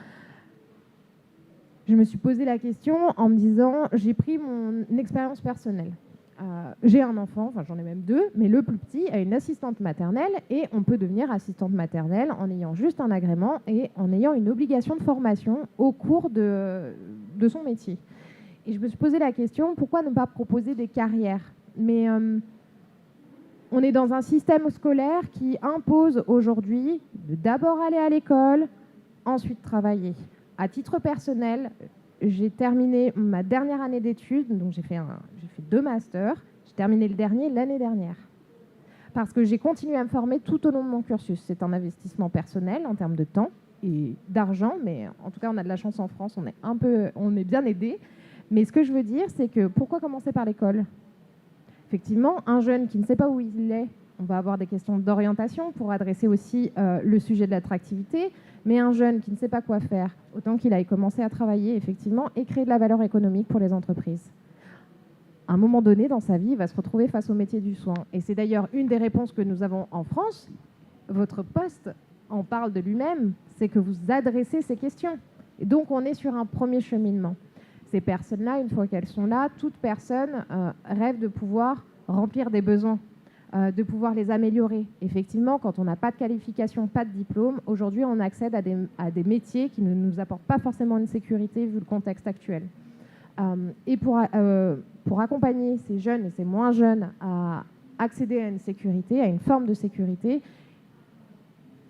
S3: je me suis posé la question en me disant, j'ai pris mon expérience personnelle. J'ai un enfant, enfin j'en ai même 2, mais le plus petit a une assistante maternelle et on peut devenir assistante maternelle en ayant juste un agrément et en ayant une obligation de formation au cours de son métier. Et je me suis posé la question, pourquoi ne pas proposer des carrières ? Mais on est dans un système scolaire qui impose aujourd'hui de d'abord aller à l'école, ensuite travailler. À titre personnel, j'ai terminé ma dernière année d'études, donc j'ai fait 2 masters. J'ai terminé le dernier l'année dernière. Parce que j'ai continué à me former tout au long de mon cursus. C'est un investissement personnel en termes de temps et d'argent, mais en tout cas, on a de la chance en France, on est bien aidé. Mais ce que je veux dire, c'est que pourquoi commencer par l'école ? Effectivement, un jeune qui ne sait pas où il est, on va avoir des questions d'orientation pour adresser aussi le sujet de l'attractivité, mais un jeune qui ne sait pas quoi faire, autant qu'il aille commencer à travailler effectivement et créer de la valeur économique pour les entreprises. À un moment donné dans sa vie, il va se retrouver face au métier du soin. Et c'est d'ailleurs une des réponses que nous avons en France. Votre poste en parle de lui-même, c'est que vous adressez ces questions. Et donc on est sur un premier cheminement. Ces personnes-là, une fois qu'elles sont là, toute personne rêve de pouvoir remplir des besoins, de pouvoir les améliorer. Effectivement, quand on n'a pas de qualification, pas de diplôme, aujourd'hui, on accède à des métiers qui ne nous apportent pas forcément une sécurité vu le contexte actuel. Et pour accompagner ces jeunes et ces moins jeunes à accéder à une sécurité, à une forme de sécurité,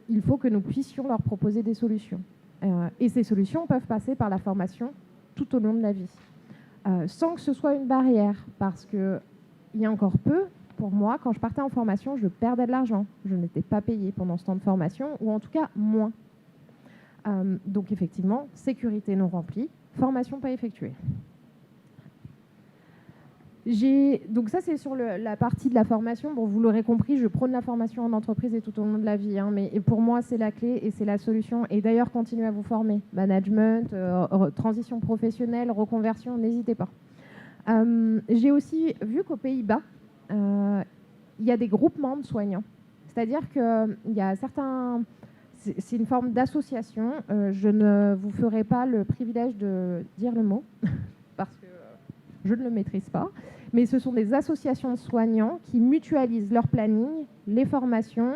S3: il faut que nous puissions leur proposer des solutions. Et ces solutions peuvent passer par la formation tout au long de la vie, sans que ce soit une barrière, parce qu'il y a encore peu, pour moi, quand je partais en formation, je perdais de l'argent. Je n'étais pas payée pendant ce temps de formation, ou en tout cas moins. Donc effectivement, sécurité non remplie, formation pas effectuée. Donc ça, c'est sur la partie de la formation. Bon, vous l'aurez compris, je prône la formation en entreprise et tout au long de la vie. Mais pour moi, c'est la clé et c'est la solution. Et d'ailleurs, continuez à vous former. Management, transition professionnelle, reconversion, n'hésitez pas. J'ai aussi vu qu'aux Pays-Bas, il y a des groupements de soignants. C'est-à-dire qu'il y a certains... C'est une forme d'association. Je ne vous ferai pas le privilège de dire le mot, parce que je ne le maîtrise pas. mais ce sont des associations de soignants qui mutualisent leur planning, les formations,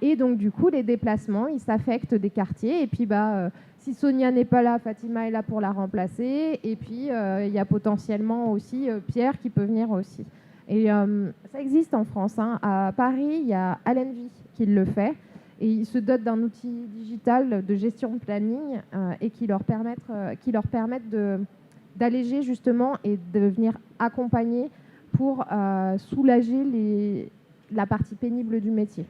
S3: et donc du coup les déplacements, ils s'affectent des quartiers, et puis si Sonia n'est pas là, Fatima est là pour la remplacer, et puis il y a potentiellement aussi Pierre qui peut venir aussi. Et ça existe en France, hein. À Paris, il y a Allenvie qui le fait, et ils se dotent d'un outil digital de gestion de planning et qui leur permettent d'alléger justement et de venir accompagner pour soulager la partie pénible du métier.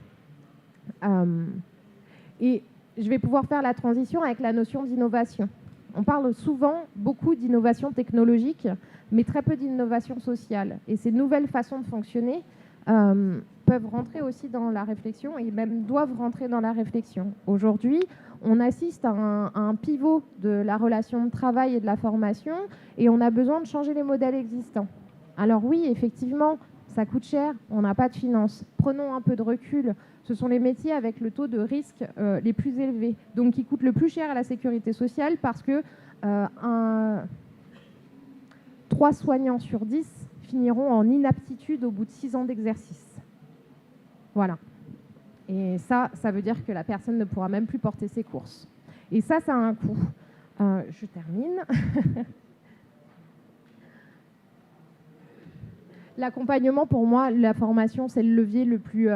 S3: Et je vais pouvoir faire la transition avec la notion d'innovation. On parle souvent beaucoup d'innovation technologique, mais très peu d'innovation sociale. Et ces nouvelles façons de fonctionner peuvent rentrer aussi dans la réflexion et même doivent rentrer dans la réflexion. Aujourd'hui, on assiste à un pivot de la relation de travail et de la formation et on a besoin de changer les modèles existants. Alors oui, effectivement, ça coûte cher, on n'a pas de finances. Prenons un peu de recul. Ce sont les métiers avec le taux de risque les plus élevés, donc qui coûtent le plus cher à la sécurité sociale parce que 3 soignants sur 10 finiront en inaptitude au bout de 6 ans d'exercice. Voilà. Et ça veut dire que la personne ne pourra même plus porter ses courses. Et ça a un coût. Je termine. L'accompagnement, pour moi, la formation, c'est le levier le plus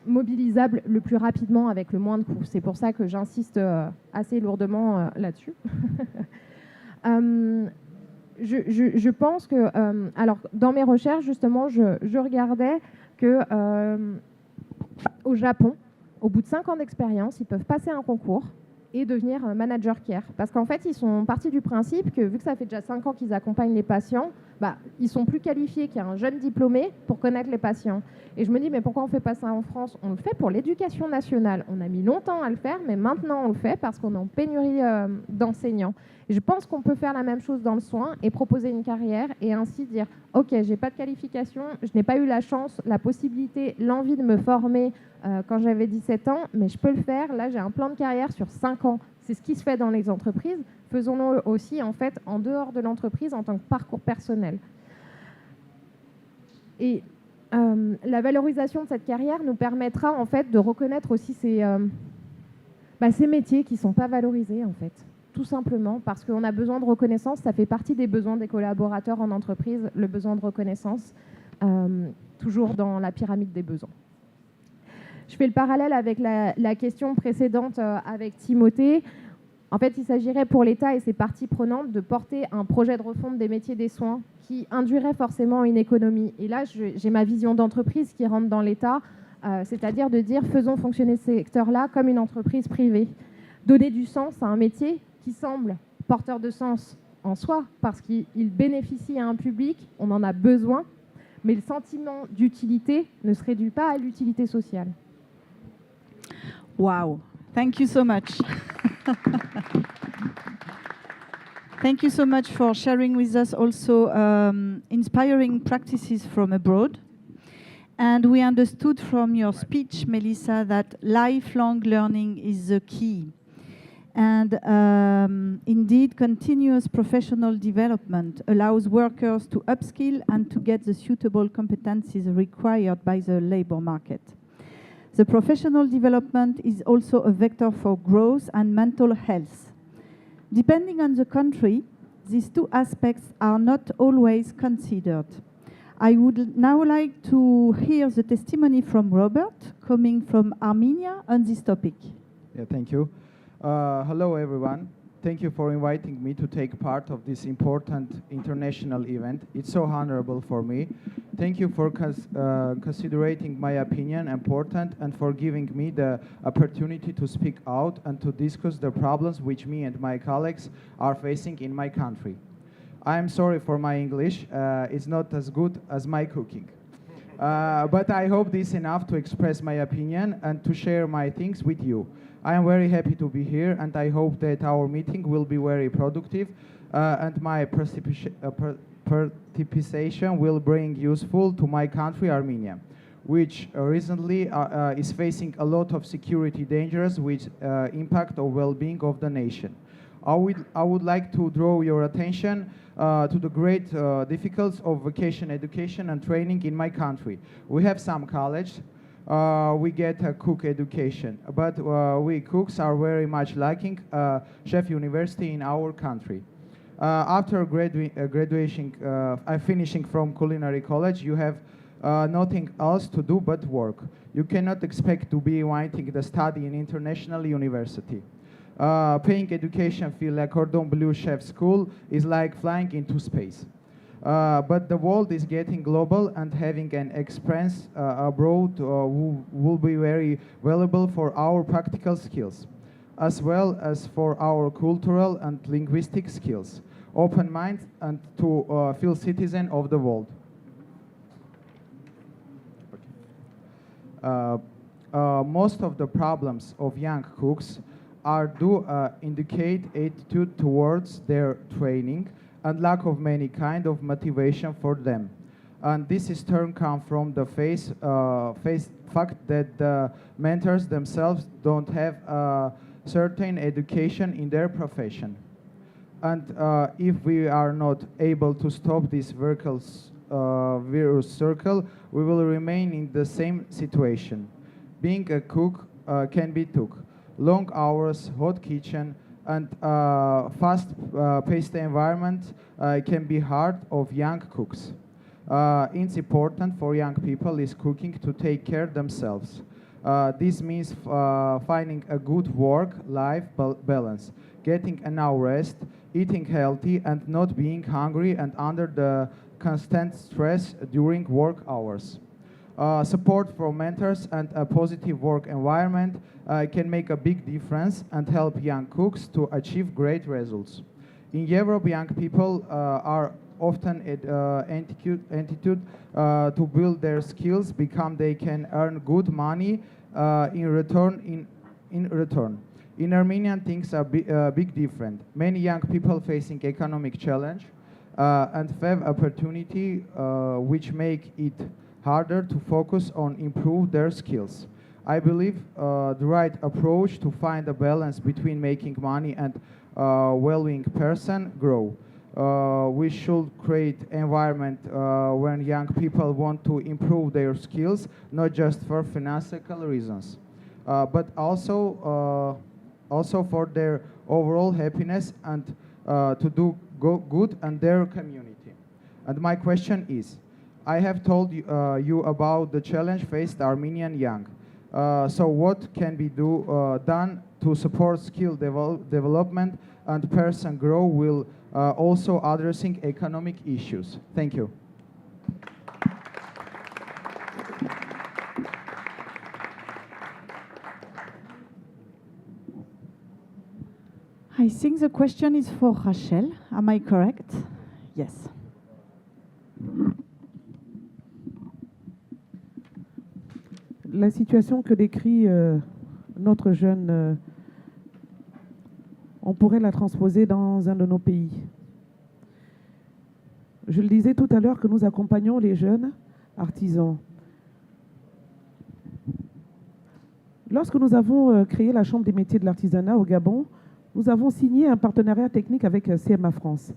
S3: mobilisable le plus rapidement avec le moins de coûts. C'est pour ça que j'insiste assez lourdement là-dessus. Je pense que, alors, dans mes recherches, justement, je regardais que au Japon, au bout de 5 ans d'expérience, ils peuvent passer un concours et devenir manager care. Parce qu'en fait, ils sont partis du principe que, vu que ça fait déjà 5 ans qu'ils accompagnent les patients, ils sont plus qualifiés qu'un jeune diplômé pour connaître les patients. Et je me dis, mais pourquoi on ne fait pas ça en France? On le fait pour l'éducation nationale. On a mis longtemps à le faire, mais maintenant on le fait parce qu'on est en pénurie d'enseignants. Et je pense qu'on peut faire la même chose dans le soin et proposer une carrière et ainsi dire, ok, j'ai pas de qualification, je n'ai pas eu la chance, la possibilité, l'envie de me former quand j'avais 17 ans, mais je peux le faire. Là, j'ai un plan de carrière sur 5 ans. C'est ce qui se fait dans les entreprises. Faisons-le aussi en fait en dehors de l'entreprise en tant que parcours personnel. Et la valorisation de cette carrière nous permettra en fait de reconnaître aussi ces métiers qui ne sont pas valorisés en fait, tout simplement parce qu'on a besoin de reconnaissance. Ça fait partie des besoins des collaborateurs en entreprise, le besoin de reconnaissance, toujours dans la pyramide des besoins. Je fais le parallèle avec la question précédente avec Timothée. En fait, il s'agirait pour l'État et ses parties prenantes de porter un projet de refonte des métiers des soins qui induirait forcément une économie. Et là, j'ai ma vision d'entreprise qui rentre dans l'État, c'est-à-dire de dire faisons fonctionner ce secteur-là comme une entreprise privée. Donner du sens à un métier qui semble porteur de sens en soi parce qu'il bénéficie à un public, on en a besoin, mais le sentiment d'utilité ne se réduit pas à l'utilité sociale.
S1: Wow, thank you so much. Thank you so much for sharing with us also inspiring practices from abroad. And we understood from your speech, Melissa, that lifelong learning is the key. And indeed, continuous professional development allows workers to upskill and to get the suitable competencies required by the labor market. The professional development is also a vector for growth and mental health. Depending on the country, these two aspects are not always considered. I would now like to hear the testimony from Robert, coming from Armenia, on this topic.
S7: Yeah, thank you. Hello, everyone. Thank you for inviting me to take part of this important international event. It's so honorable for me. Thank you for considering my opinion important and for giving me the opportunity to speak out and to discuss the problems which me and my colleagues are facing in my country. I'm sorry for my English. It's not as good as my cooking. But I hope this is enough to express my opinion and to share my things with you. I am very happy to be here, and I hope that our meeting will be very productive and my participation will bring useful to my country, Armenia, which recently is facing a lot of security dangers which impact the well-being of the nation. I would like to draw your attention to the great difficulties of vocation education and training in my country. We have some college, we get a cook education, but we cooks are very much lacking chef university in our country. After graduation, finishing from culinary college, you have nothing else to do but work. You cannot expect to be wanting the study in international university. Paying education fee like Cordon Bleu Chef School is like flying into space. But the world is getting global, and having an experience abroad will be very valuable for our practical skills, as well as for our cultural and linguistic skills, open mind, and to feel citizen of the world. Most of the problems of young cooks indicate attitude towards their training and lack of many kind of motivation for them. And this is turn come from the fact that the mentors themselves don't have a certain education in their profession. And if we are not able to stop this virus circle, we will remain in the same situation. Being a cook can be tough. Long hours, hot kitchen, and fast-paced environment can be hard of young cooks. It's important for young people is cooking to take care themselves. This means finding a good work-life balance, getting enough rest, eating healthy, and not being hungry and under the constant stress during work hours. Support from mentors and a positive work environment can make a big difference and help young cooks to achieve great results. In Europe, young people are often attitude to build their skills, become they can earn good money in return. In Armenia, things are big different. Many young people facing economic challenge and have opportunity which make it harder to focus on improve their skills. I believe the right approach to find a balance between making money and well-being person grow. We should create environment when young people want to improve their skills, not just for financial reasons, but also for their overall happiness and to do good in their community. And my question is, I have told you about the challenge faced Armenian young. So what can be done to support skill development and person grow while also addressing economic issues? Thank you.
S1: I think the question is for Rachel. Am I correct? Yes.
S5: La situation que décrit notre jeune, on pourrait la transposer dans un de nos pays. Je le disais tout à l'heure que nous accompagnons les jeunes artisans. Lorsque nous avons créé la Chambre des métiers de l'artisanat au Gabon, nous avons signé un partenariat technique avec CMA France,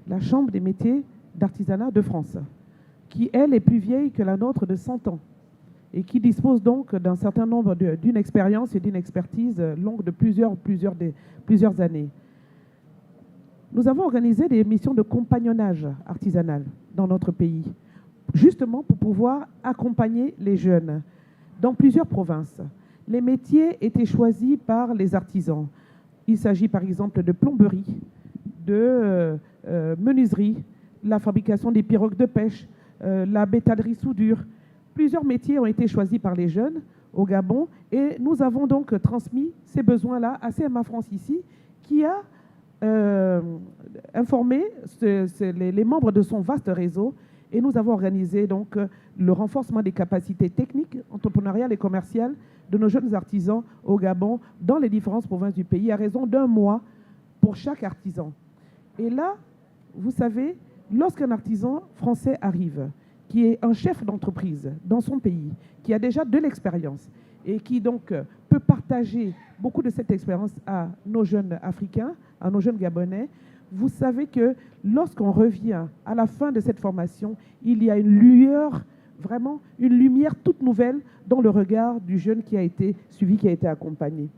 S5: la Chambre des métiers d'artisanat de France, qui, elle, est plus vieille que la nôtre de 100 ans et qui dispose donc d'un certain nombre d'une expérience et d'une expertise longue de plusieurs années. Nous avons organisé des missions de compagnonnage artisanal dans notre pays, justement pour pouvoir accompagner les jeunes dans plusieurs provinces. Les métiers étaient choisis par les artisans. Il s'agit par exemple de plomberie, de menuiserie, la fabrication des pirogues de pêche, la bétaillerie soudure. Plusieurs métiers ont été choisis par les jeunes au Gabon et nous avons donc transmis ces besoins-là à CMA France ici, qui a informé les membres de son vaste réseau, et nous avons organisé donc le renforcement des capacités techniques, entrepreneuriales et commerciales de nos jeunes artisans au Gabon dans les différentes provinces du pays à raison d'1 mois pour chaque artisan. Et là, vous savez, lorsqu'un artisan français arrive, qui est un chef d'entreprise dans son pays, qui a déjà de l'expérience et qui donc peut partager beaucoup de cette expérience à nos jeunes Africains, à nos jeunes Gabonais, vous savez que lorsqu'on revient à la fin de cette formation, il y a une lueur, vraiment une lumière toute nouvelle dans le regard du jeune qui a été suivi, qui a été accompagné.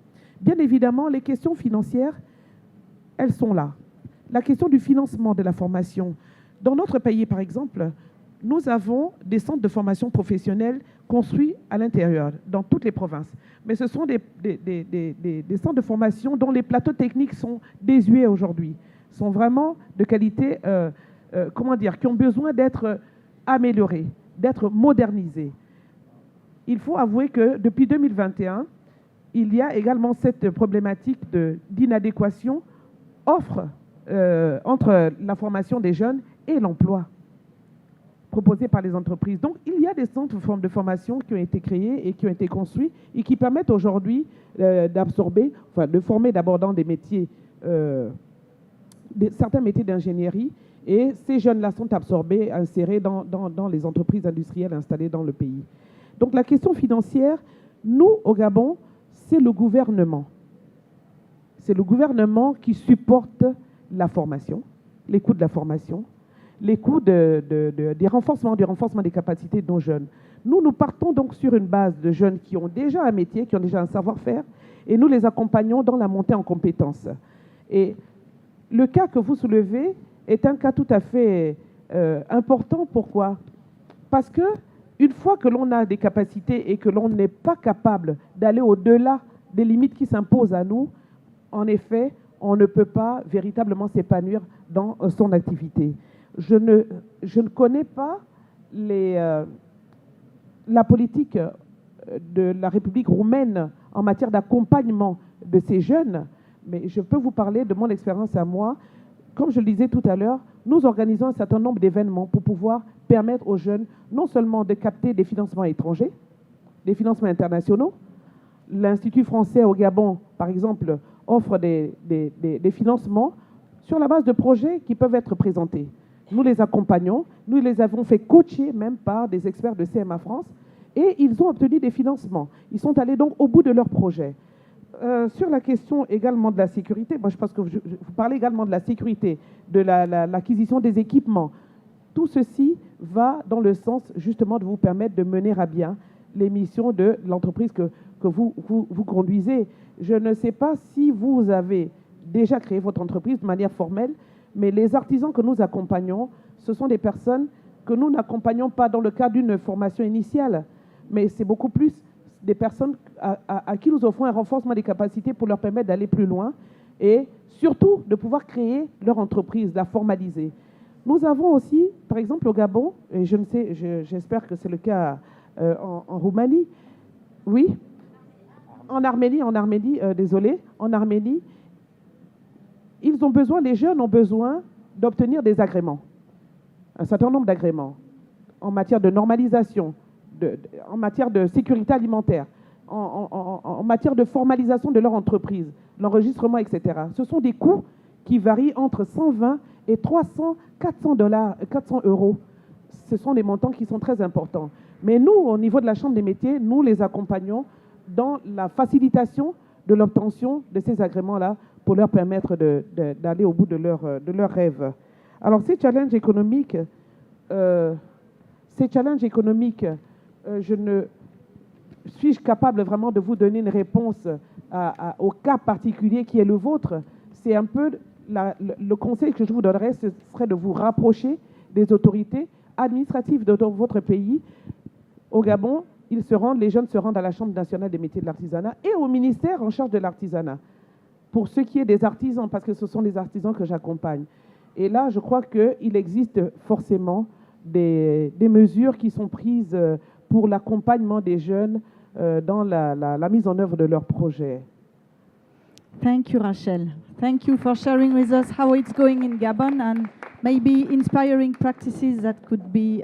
S5: Bien évidemment, les questions financières, elles sont là. La question du financement de la formation. Dans notre pays, par exemple, nous avons des centres de formation professionnelle construits à l'intérieur, dans toutes les provinces. Mais ce sont des centres de formation dont les plateaux techniques sont désuets aujourd'hui, sont vraiment de qualité, qui ont besoin d'être améliorés, d'être modernisés. Il faut avouer que depuis 2021, il y a également cette problématique d'inadéquation entre la formation des jeunes et l'emploi proposé par les entreprises. Donc, il y a des centres de formation qui ont été créés et qui ont été construits et qui permettent aujourd'hui d'absorber, enfin, de former d'abord dans des métiers, certains métiers d'ingénierie, et ces jeunes-là sont absorbés, insérés dans les entreprises industrielles installées dans le pays. Donc, la question financière, nous, au Gabon, c'est le gouvernement. C'est le gouvernement qui supporte la formation, les coûts de la formation, les coûts du renforcement des capacités de nos jeunes. Nous partons donc sur une base de jeunes qui ont déjà un métier, qui ont déjà un savoir-faire, et nous les accompagnons dans la montée en compétences. Et le cas que vous soulevez est un cas tout à fait important. Pourquoi? Parce que une fois que l'on a des capacités et que l'on n'est pas capable d'aller au-delà des limites qui s'imposent à nous, en effet, on ne peut pas véritablement s'épanouir dans son activité. Je ne connais pas la politique de la République roumaine en matière d'accompagnement de ces jeunes, mais je peux vous parler de mon expérience à moi. Comme je le disais tout à l'heure, nous organisons un certain nombre d'événements pour pouvoir permettre aux jeunes non seulement de capter des financements étrangers, des financements internationaux. L'Institut français au Gabon, par exemple, offre des financements sur la base de projets qui peuvent être présentés. Nous les accompagnons, nous les avons fait coacher même par des experts de CMA France et ils ont obtenu des financements. Ils sont allés donc au bout de leur projet. Sur la question également de la sécurité, moi je pense que vous parlez également de la sécurité, de l'acquisition des équipements. Tout ceci va dans le sens justement de vous permettre de mener à bien les missions de l'entreprise que vous conduisez. Je ne sais pas si vous avez déjà créé votre entreprise de manière formelle, mais les artisans que nous accompagnons, ce sont des personnes que nous n'accompagnons pas dans le cadre d'une formation initiale, mais c'est beaucoup plus des personnes à qui nous offrons un renforcement des capacités pour leur permettre d'aller plus loin et surtout de pouvoir créer leur entreprise, la formaliser. Nous avons aussi, par exemple au Gabon, et j'espère que c'est le cas en Roumanie, oui, en Arménie, les jeunes ont besoin d'obtenir des agréments, un certain nombre d'agréments en matière de normalisation, en matière de sécurité alimentaire, en matière de formalisation de leur entreprise, l'enregistrement, etc. Ce sont des coûts qui varient entre 120 et 300, 400 €. Ce sont des montants qui sont très importants. Mais nous, au niveau de la Chambre des métiers, nous les accompagnons dans la facilitation de l'obtention de ces agréments-là pour leur permettre d'aller au bout de leurs rêves. Alors ces challenges économiques, suis-je capable vraiment de vous donner une réponse au cas particulier qui est le vôtre? C'est un peu le conseil que je vous donnerais, ce serait de vous rapprocher des autorités administratives de votre pays. Au Gabon, les jeunes se rendent à la Chambre nationale des métiers de l'artisanat et au ministère en charge de l'artisanat. Pour ce qui est des artisans, parce que ce sont des artisans que j'accompagne. Et là, je crois qu'il existe forcément des mesures qui sont prises pour l'accompagnement des jeunes dans la mise en œuvre de leurs projets.
S1: Thank you, Rachel. Thank you for sharing with us how it's going in Gabon and maybe inspiring practices that could be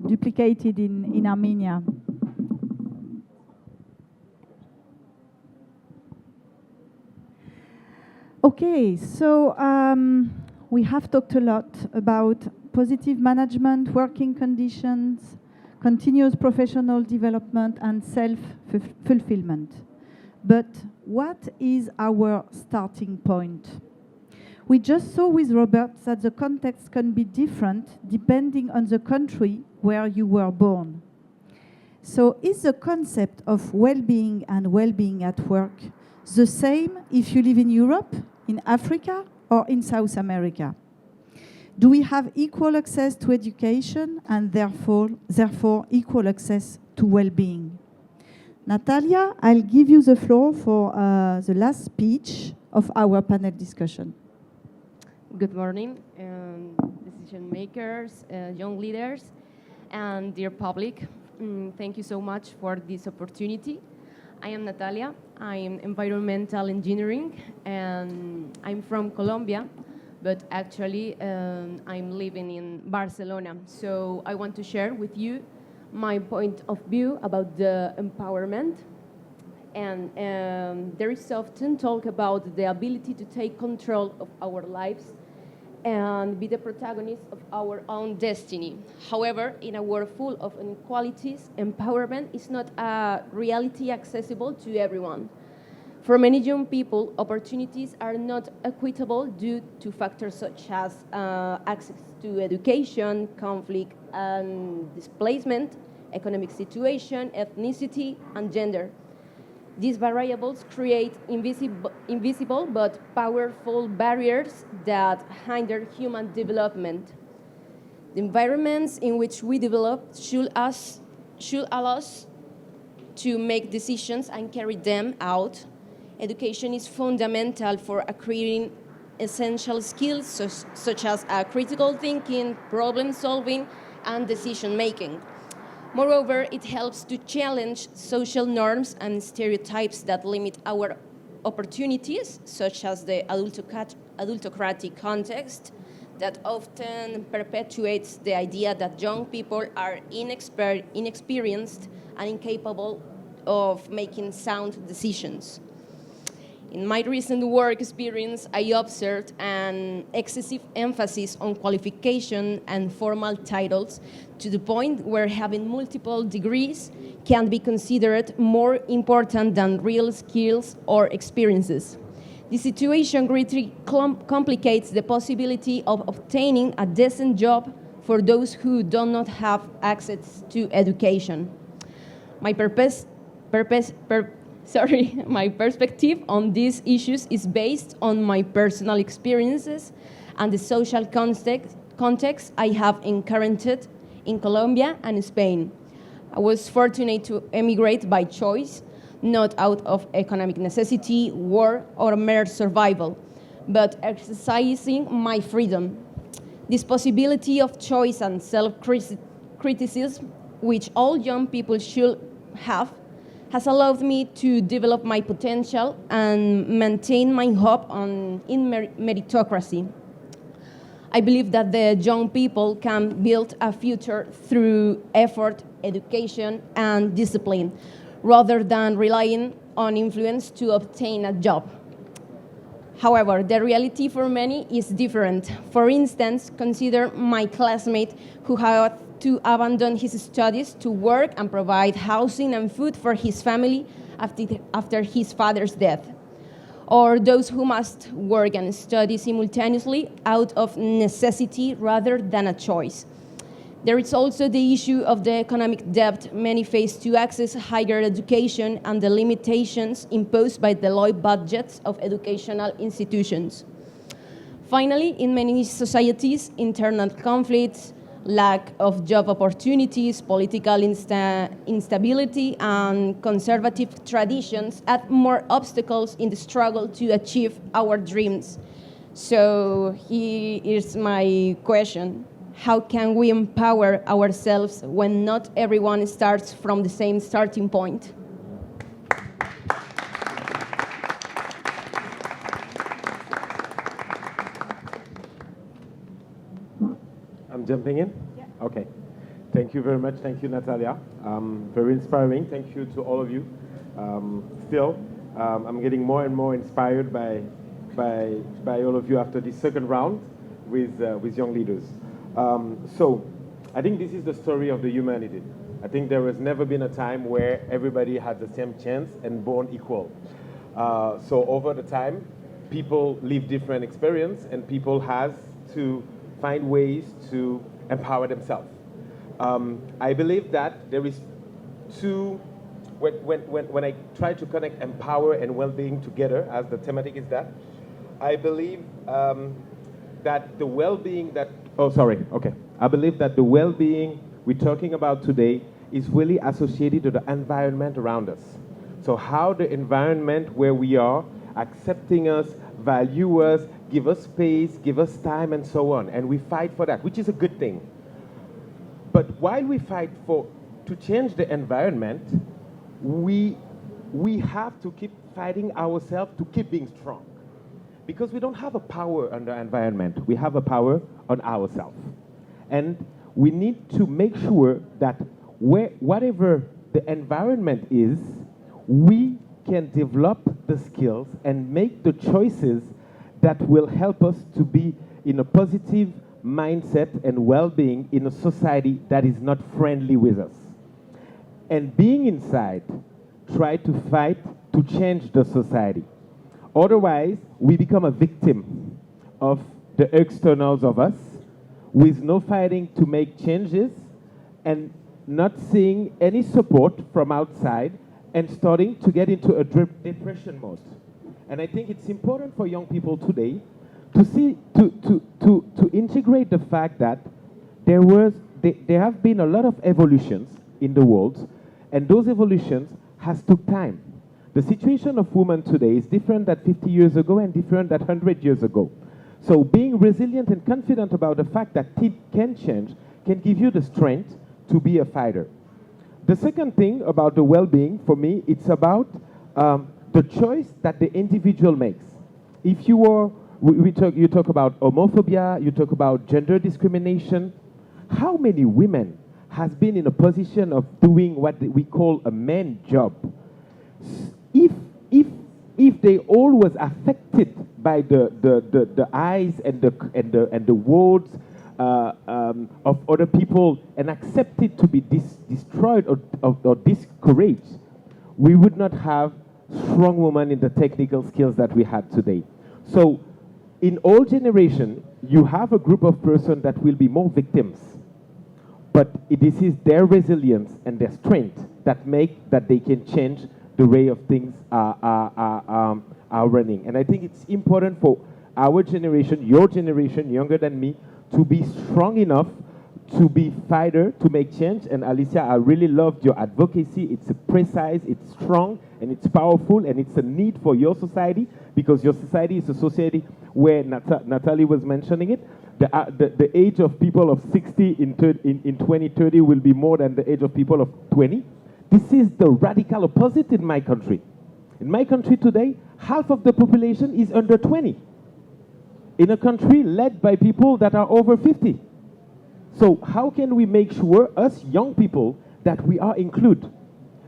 S1: duplicated in Armenia. Okay, so we have talked a lot about positive management, working conditions, continuous professional development, and self-fulfillment. But what is our starting point? We just saw with Robert that the context can be different depending on the country where you were born. So is the concept of well-being and well-being at work the same if you live in Europe, in Africa, or in South America? Do we have equal access to education and therefore equal access to well-being? Natalia, I'll give you the floor for the last speech of our panel discussion.
S8: Good morning, decision makers, young leaders, and dear public. Thank you so much for this opportunity. I am Natalia. I am environmental engineering, and I'm from Colombia, but actually I'm living in Barcelona. So I want to share with you my point of view about the empowerment. And there is often talk about the ability to take control of our lives and be the protagonist of our own destiny. However, in a world full of inequalities, empowerment is not a reality accessible to everyone. For many young people, opportunities are not equitable due to factors such as access to education, conflict and displacement, economic situation, ethnicity, and gender. These variables create invisible but powerful barriers that hinder human development. The environments in which we develop should allow us to make decisions and carry them out. Education is fundamental for acquiring essential skills such as critical thinking, problem solving, and decision making. Moreover, it helps to challenge social norms and stereotypes that limit our opportunities, such as the adultocratic context that often perpetuates the idea that young people are inexperienced and incapable of making sound decisions. In my recent work experience, I observed an excessive emphasis on qualification and formal titles to the point where having multiple degrees can be considered more important than real skills or experiences. This situation greatly complicates the possibility of obtaining a decent job for those who do not have access to education. My perspective on these issues is based on my personal experiences and the social context I have encountered in Colombia and Spain. I was fortunate to emigrate by choice, not out of economic necessity, war, or mere survival, but exercising my freedom. This possibility of choice and self-criticism, which all young people should have, has allowed me to develop my potential and maintain my hope in meritocracy. I believe that the young people can build a future through effort, education, and discipline, rather than relying on influence to obtain a job. However, the reality for many is different. For instance, consider my classmate who had to abandon his studies to work and provide housing and food for his family after his father's death, or those who must work and study simultaneously out of necessity rather than a choice. There is also the issue of the economic debt many face to access higher education and the limitations imposed by the low budgets of educational institutions. Finally, in many societies, internal conflicts, lack of job opportunities, political instability, and conservative traditions add more obstacles in the struggle to achieve our dreams. So here is my question. How can we empower ourselves when not everyone starts from the same starting point?
S9: I'm jumping in? Yeah. Okay. Thank you very much. Thank you, Natalia. Very inspiring. Thank you to all of you. I'm getting more and more inspired by all of you after this second round with young leaders. So I think this is the story of the humanity. I think there has never been a time where everybody had the same chance and born equal. So over the time, people live different experience, and people has to find ways to empower themselves. I believe that there is two, when I try to connect empower and well-being together, as the thematic is that, I believe that the well-being that, I believe that the well-being we're talking about today is really associated to the environment around us. So how the environment where we are, accepting us, value us, give us space, give us time, and so on. And we fight for that, which is a good thing. But while we fight to change the environment, we have to keep fighting ourselves to keep being strong. Because we don't have a power on the environment. We have a power on ourselves. And we need to make sure that whatever the environment is, we can develop the skills and make the choices that will help us to be in a positive mindset and well-being in a society that is not friendly with us. And being inside, try to fight to change the society. Otherwise, we become a victim of the externals of us, with no fighting to make changes and not seeing any support from outside and starting to get into a depression mode. And I think it's important for young people today to see, to integrate the fact that there have been a lot of evolutions in the world, and those evolutions has took time. The situation of women today is different than 50 years ago and different than 100 years ago. So being resilient and confident about the fact that it can change can give you the strength to be a fighter. The second thing about the well-being, for me, it's about the choice that the individual makes. If you talk about homophobia, you talk about gender discrimination. How many women has been in a position of doing what we call a man job? If they all was affected by the eyes and the words of other people and accepted to be destroyed or discouraged, we would not have strong women in the technical skills that we have today. So in all generations, you have a group of persons that will be more victims. But this is their resilience and their strength that make that they can change the way of things are running. And I think it's important for our generation, your generation, younger than me, to be strong enough to be fighter, to make change. And Alicia, I really loved your advocacy. It's precise, it's strong, and it's powerful, and it's a need for your society, because your society is a society where Natalie was mentioning it. The age of people of 60 in 2030 will be more than the age of people of 20. This is the radical opposite in my country. In my country today, half of the population is under 20. In a country led by people that are over 50. So how can we make sure, us young people, that we are included?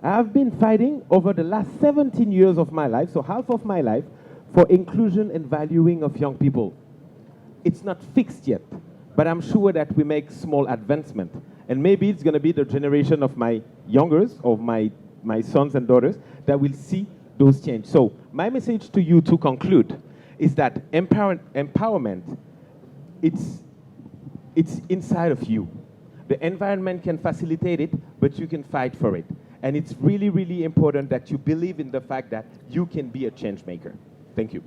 S9: I have been fighting over the last 17 years of my life, so half of my life, for inclusion and valuing of young people. It's not fixed yet, but I'm sure that we make small advancement. And maybe it's going to be the generation of my youngers, of my sons and daughters, that will see those change. So my message to you to conclude is that empowerment, it's inside of you. The environment can facilitate it, but you can fight for it. And it's really, really important that you believe in the fact that you can be a change maker. Thank you.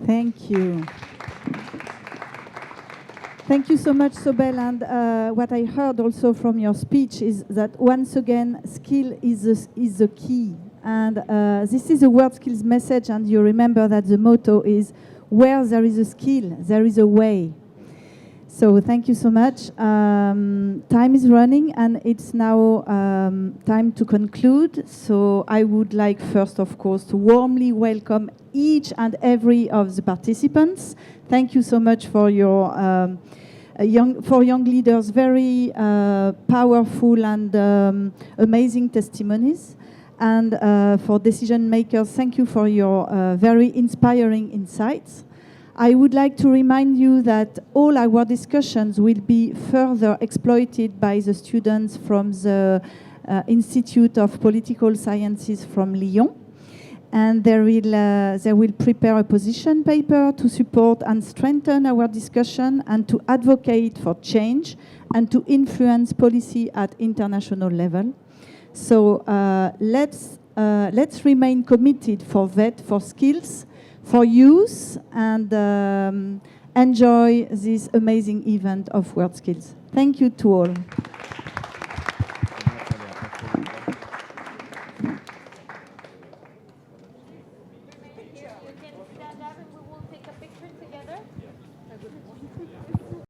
S1: Thank you. Thank you so much, Sobel. And what I heard also from your speech is that, once again, skill is the key. And this is a World Skills message, and you remember that the motto is, where there is a skill, there is a way. So thank you so much. Time is running, and it's now time to conclude. So I would like first, of course, to warmly welcome each and every of the participants. Thank you so much for your young leaders, very powerful and amazing testimonies. And for decision makers, thank you for your very inspiring insights. I would like to remind you that all our discussions will be further exploited by the students from the Institute of Political Sciences from Lyon. and they will prepare a position paper to support and strengthen our discussion and to advocate for change and to influence policy at international level. So let's remain committed for that, for skills, for youth, and enjoy this amazing event of WorldSkills. Thank you to all.